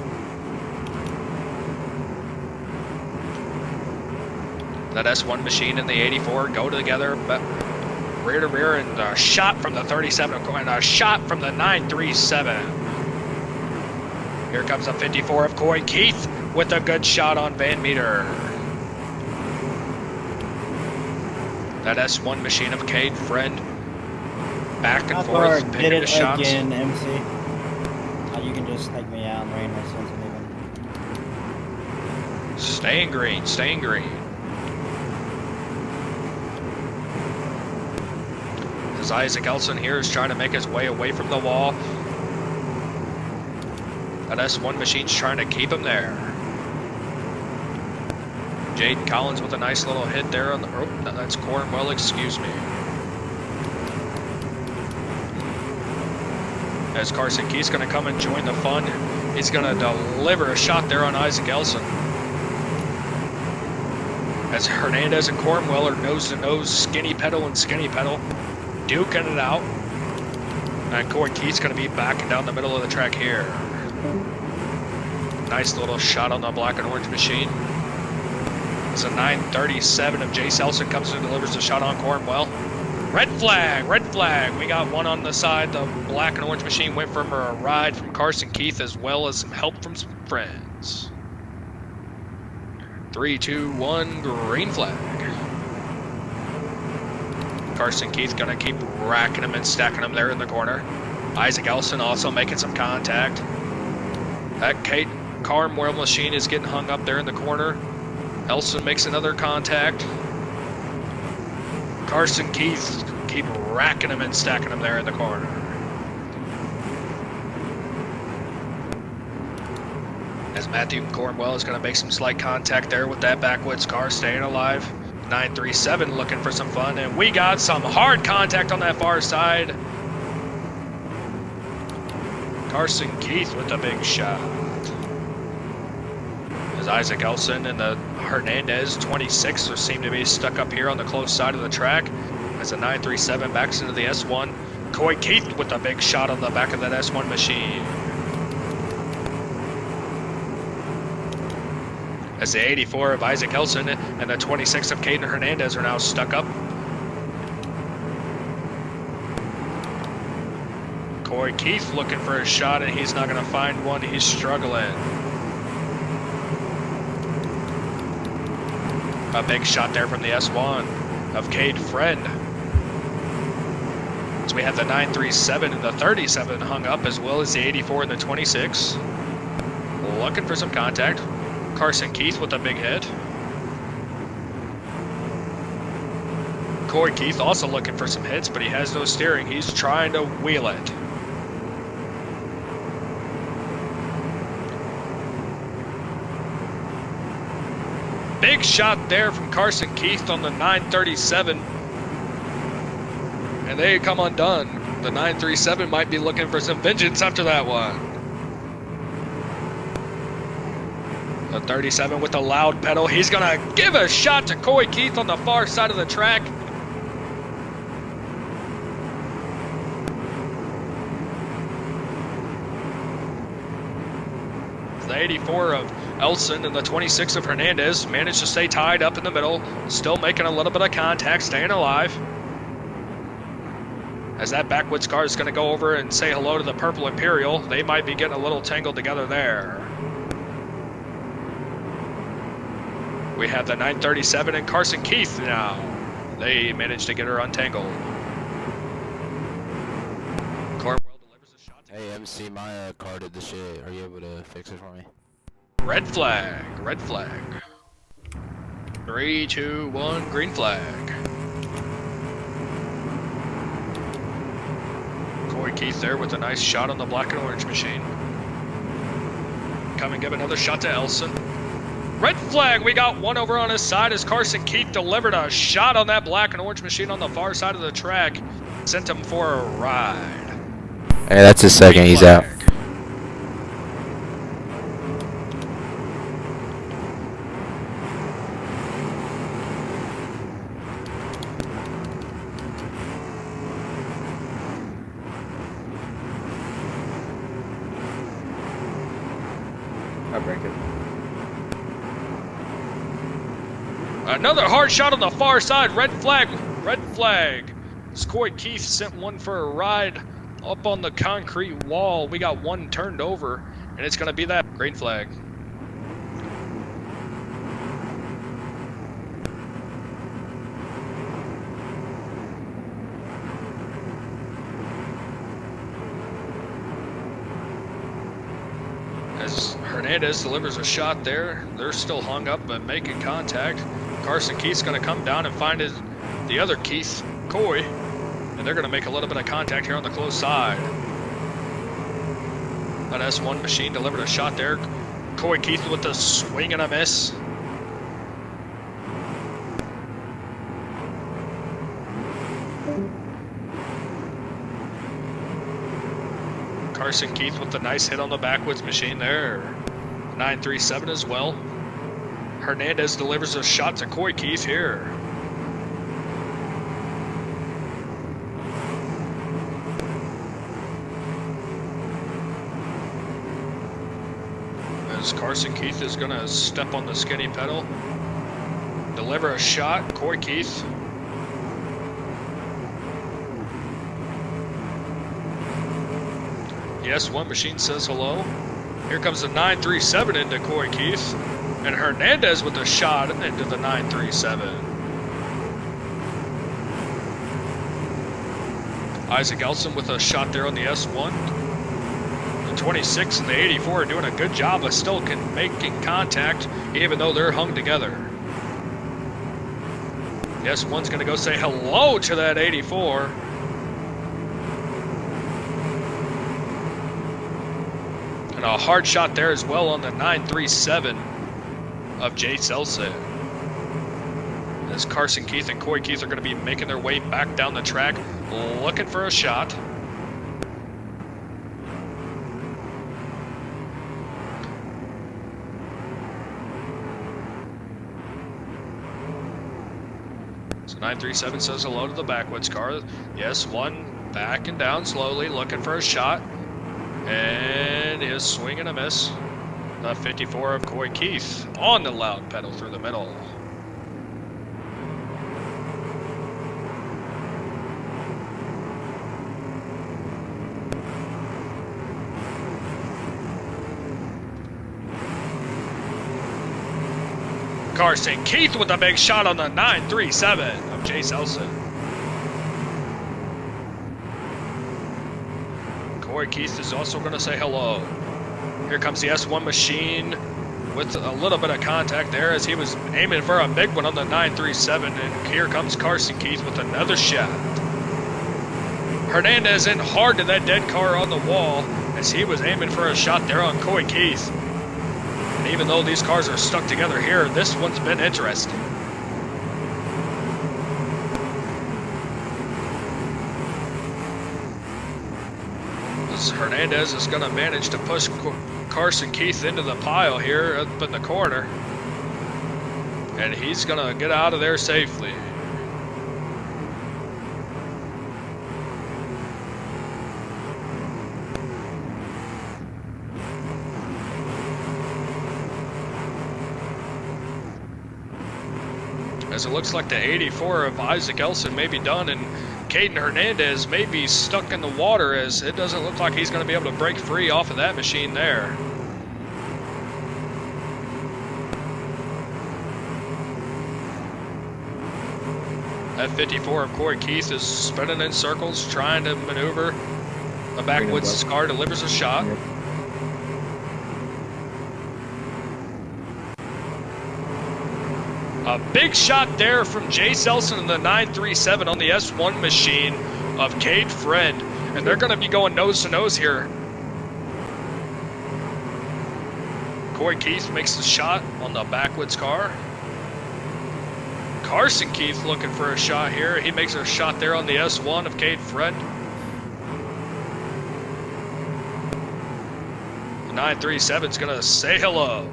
S2: That S1 machine and the 84 go together rear to rear, and a shot from the 37 and a shot from the 937. Here comes the 54 of Coy Keith with a good shot on Van Meter. That S1 machine of Cade Friend back and forth
S3: Did
S2: picking
S3: it
S2: the shots.
S3: again, MC. You can just take me out and rain my sense of
S2: Staying green, staying green. As Isaac Elson here is trying to make his way away from the wall. That S1 machine's trying to keep him there. Jaden Collins with a nice little hit there on the, oh, no, that's Cornwell, excuse me. As Carson Keith's gonna come and join the fun. He's gonna deliver a shot there on Isaac Elson. As Hernandez and Cornwell are nose to nose, skinny pedal and skinny pedal, duking it out. And Coy Keith's gonna be backing down the middle of the track here. Nice little shot on the black and orange machine. It's a 937 of Jace Elson comes and delivers a shot on Cornwell. Red flag, red flag. We got one on the side. The black and orange machine went for a ride from Carson Keith as well as some help from some friends. 3, 2, 1, green flag. Carson Keith gonna keep racking him and stacking him there in the corner. Isaac Elson also making some contact. That Kate Cornwell machine is getting hung up there in the corner. Elson makes another contact. Carson Keith keep racking him and stacking him there in the corner. As Matthew Cornwell is going to make some slight contact there with that backwoods car staying alive. 937 looking for some fun, and we got some hard contact on that far side. Carson Keith with a big shot. As Isaac Elson and the Hernandez 26 seem to be stuck up here on the close side of the track. As the 937 backs into the S1. Coy Keith with a big shot on the back of that S1 machine. As the 84 of Isaac Elson and the 26 of Caden Hernandez are now stuck up. Coy Keith looking for a shot and he's not going to find one. He's struggling. A big shot there from the S1 of Cade Friend. So we have the 937 and the 37 hung up as well as the 84 and the 26. Looking for some contact. Carson Keith with a big hit. Coy Keith also looking for some hits, but he has no steering. He's trying to wheel it. Big shot there from Carson Keith on the 937. And they come undone. The 937 might be looking for some vengeance after that one. The 37 with the loud pedal. He's going to give a shot to Coy Keith on the far side of the track. The 84 of Elson and the 26 of Hernandez managed to stay tied up in the middle, still making a little bit of contact, staying alive. As that backwoods car is going to go over and say hello to the Purple Imperial, they might be getting a little tangled together there. We have the 937 and Carson Keith now. They managed to get her untangled. Cornwell delivers a shot to
S1: Hey, MC, my car did the shit. Are you able to fix it for me?
S2: red flag, red flag. 3, 2, 1, green flag. Coy Keith there with a nice shot on the black and orange machine. Come and give another shot to Elson. Red flag, we got one over on his side as Carson Keith delivered a shot on that black and orange machine on the far side of the track. Sent him for a ride.
S1: Hey, that's his second. He's out.
S4: I break it.
S2: Another hard shot on the far side. Red flag. Red flag. Coy Keith sent one for a ride up on the concrete wall. We got one turned over, and it's going to be that green flag. As Hernandez delivers a shot there, they're still hung up but making contact. Carson Keith's going to come down and find the other Keith, Coy, and they're going to make a little bit of contact here on the close side. That S1 machine delivered a shot there. Coy Keith with the swing and a miss. Carson Keith with the nice hit on the backwoods machine there. 937 as well. Hernandez delivers a shot to Coy Keith here. As Carson Keith is going to step on the skinny pedal, deliver a shot, Coy Keith. Yes, one machine says hello. Here comes the 937 into Coy Keith. And Hernandez with a shot into the 937. Isaac Elson with a shot there on the S1. The 26 and the 84 are doing a good job of still making contact, even though they're hung together. The S1's going to go say hello to that 84. And a hard shot there as well on the 937 of Jace Elson. As Carson Keith and Coy Keith are going to be making their way back down the track, looking for a shot. So 937 says hello to the backwoods car. Yes, one back and down slowly, looking for a shot. And is swing and a miss. The 54 of Coy Keith on the loud pedal through the middle. Carson Keith with a big shot on the 937 of Jace Elson. Coy Keith is also going to say hello. Here comes the S1 machine with a little bit of contact there as he was aiming for a big one on the 937. And here comes Carson Keith with another shot. Hernandez in hard to that dead car on the wall as he was aiming for a shot there on Coy Keith. And even though these cars are stuck together here, this one's been interesting. Hernandez is going to manage to push Carson Keith into the pile here up in the corner. And he's going to get out of there safely. As it looks like the 84 of Isaac Elson may be done, and Caden Hernandez may be stuck in the water, as it doesn't look like he's going to be able to break free off of that machine there. That 54 of Corey Keith is spinning in circles, trying to maneuver. A backwoods car delivers a shot. A big shot there from Jay Selson in the 937 on the S1 machine of Cade Friend. And they're going to be going nose to nose here. Corey Keith makes a shot on the backwoods car. Carson Keith looking for a shot here. He makes a shot there on the S1 of Cade Friend. The 937 is going to say hello.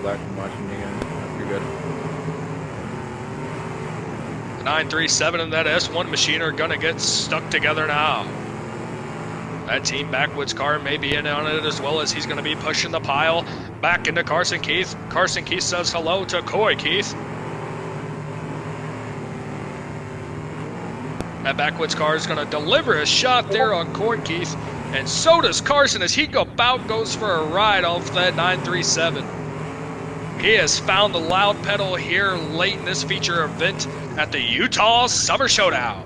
S4: Black and watching you again. You're good.
S2: The 937 and that S1 machine are gonna get stuck together now. That team backwoods car may be in on it as well, as he's gonna be pushing the pile back into Carson Keith. Carson Keith says hello to Corey Keith. That backwoods car is gonna deliver a shot there on Corey Keith, and so does Carson as he about goes for a ride off that 937. He has found the loud pedal here late in this feature event at the Utah Summer Showdown.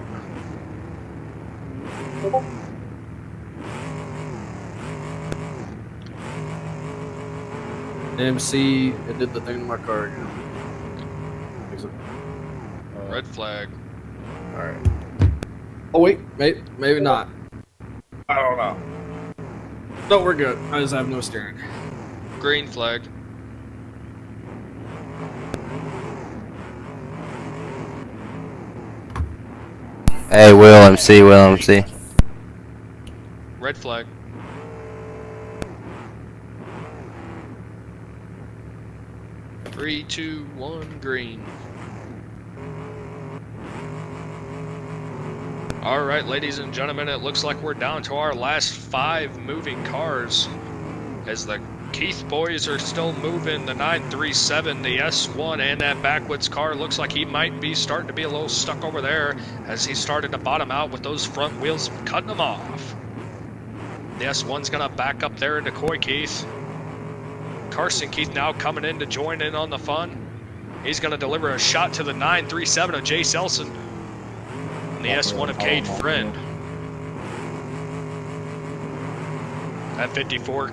S9: MC, it did the thing to my car again.
S2: Red flag.
S9: Alright. Oh wait, maybe not. I don't know. No, we're good. I just have no steering.
S2: Green flag.
S1: Hey, Will MC.
S2: Red flag. Three, two, one, green. All right, ladies and gentlemen, it looks like we're down to our last 5 moving cars, as the Keith boys are still moving the 937, the S1, and that backwoods car looks like he might be starting to be a little stuck over there, as he started to bottom out with those front wheels cutting him off. The S1's gonna back up there into Corey Keith. Carson Keith now coming in to join in on the fun. He's gonna deliver a shot to the 937 of Jay Selson and the S1 of Cade Friend. That 54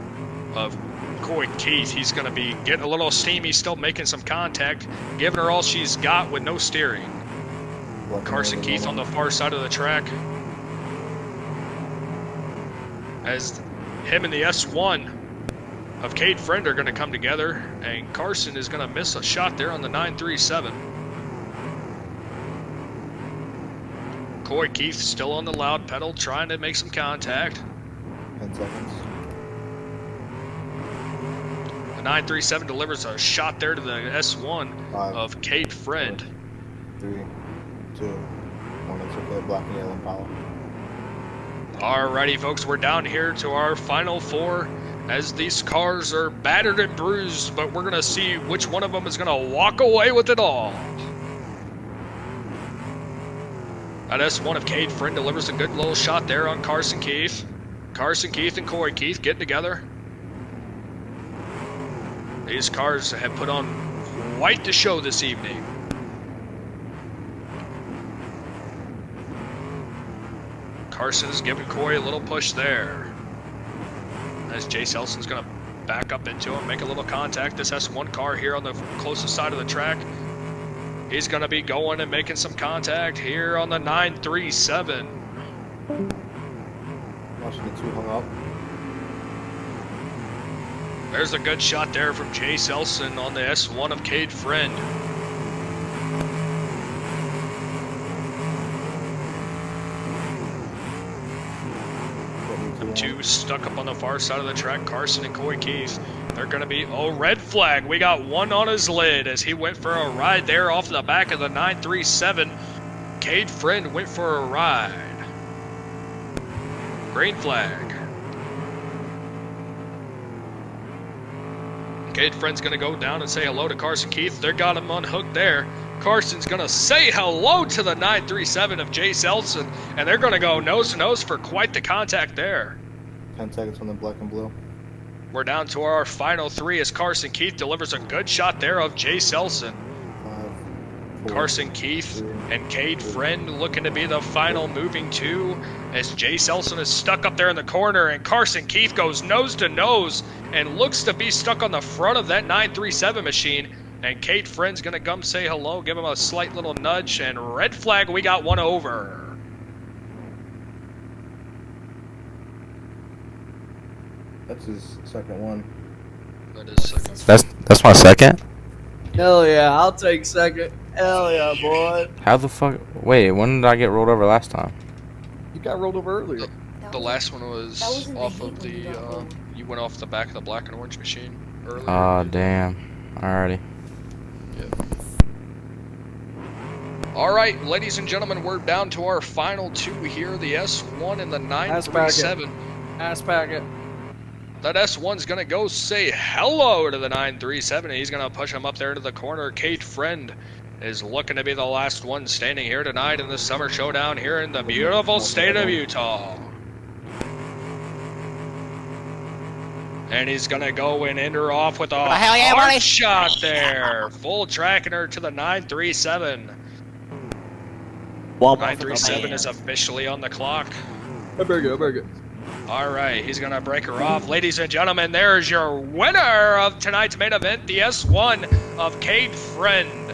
S2: of Corey Keith, he's going to be getting a little steamy, still making some contact, giving her all she's got with no steering. Carson Keith on the far side of the track, as him and the S1 of Cade Friend are going to come together, and Carson is going to miss a shot there on the 937. Corey Keith still on the loud pedal, trying to make some contact.
S4: 10 seconds.
S2: 937 delivers a shot there to the S1 of Cade Friend.
S4: 3, 2, 1. It's okay. Black and yellow power.
S2: Alrighty, folks, we're down here to our final 4, as these cars are battered and bruised, but we're gonna see which one of them is gonna walk away with it all. That S1 of Cade Friend delivers a good little shot there on Carson Keith. Carson Keith and Corey Keith getting together. These cars have put on quite the show this evening. Carson is giving Corey a little push there, as Jay Selson's going to back up into him, make a little contact. This S1 car here on the closest side of the track, he's going to be going and making some contact here on the 937.
S4: Watching the two hung up.
S2: There's a good shot there from Chase Elson on the S1 of Cade Friend. The two stuck up on the far side of the track, Carson and Coy Keith. They're going to be, oh, red flag. We got one on his lid as he went for a ride there off the back of the 937. Cade Friend went for a ride. Green flag. Cade Friend's going to go down and say hello to Carson Keith. They got him unhooked there. Carson's going to say hello to the 937 of Chase Elson, and they're going to go nose to nose for quite the contact there.
S4: 10 seconds on the black and blue.
S2: We're down to our final three as Carson Keith delivers a good shot there of Chase Elson.
S4: 5, 4,
S2: Carson Keith
S4: 3,
S2: and Cade Friend looking to be the final moving two as Chase Elson is stuck up there in the corner and Carson Keith goes nose to nose and looks to be stuck on the front of that 937 machine. And Cade Friend's gonna come say hello, give him a slight little nudge, and red flag, we got one over.
S4: That's his second one.
S2: That is second.
S1: That's my second.
S9: Hell yeah, I'll take second. Hell yeah, boy.
S1: How the fuck? Wait, when did I get rolled over last time?
S9: You got rolled over earlier.
S2: The last one was
S8: was in the
S2: off
S8: heat
S2: of
S8: when you
S2: the,
S8: got rolled.
S2: you went off the back of the black and orange machine earlier.
S1: Oh damn. Alrighty.
S2: All right, ladies and gentlemen, we're down to our final two here, the S1 and the 937.
S9: Ass packet.
S2: That S1's going to go say hello to the 937, and he's going to push him up there to the corner. Cade Friend is looking to be the last one standing here tonight in the Summer Showdown here in the beautiful state of Utah. And he's going to go and end her off with a hard shot there. Full tracking her to the 937. 937 is officially on the clock.
S9: Very good, very good.
S2: All right, he's going to break her off. Ladies and gentlemen, there's your winner of tonight's main event, the S1 of Cade Friend.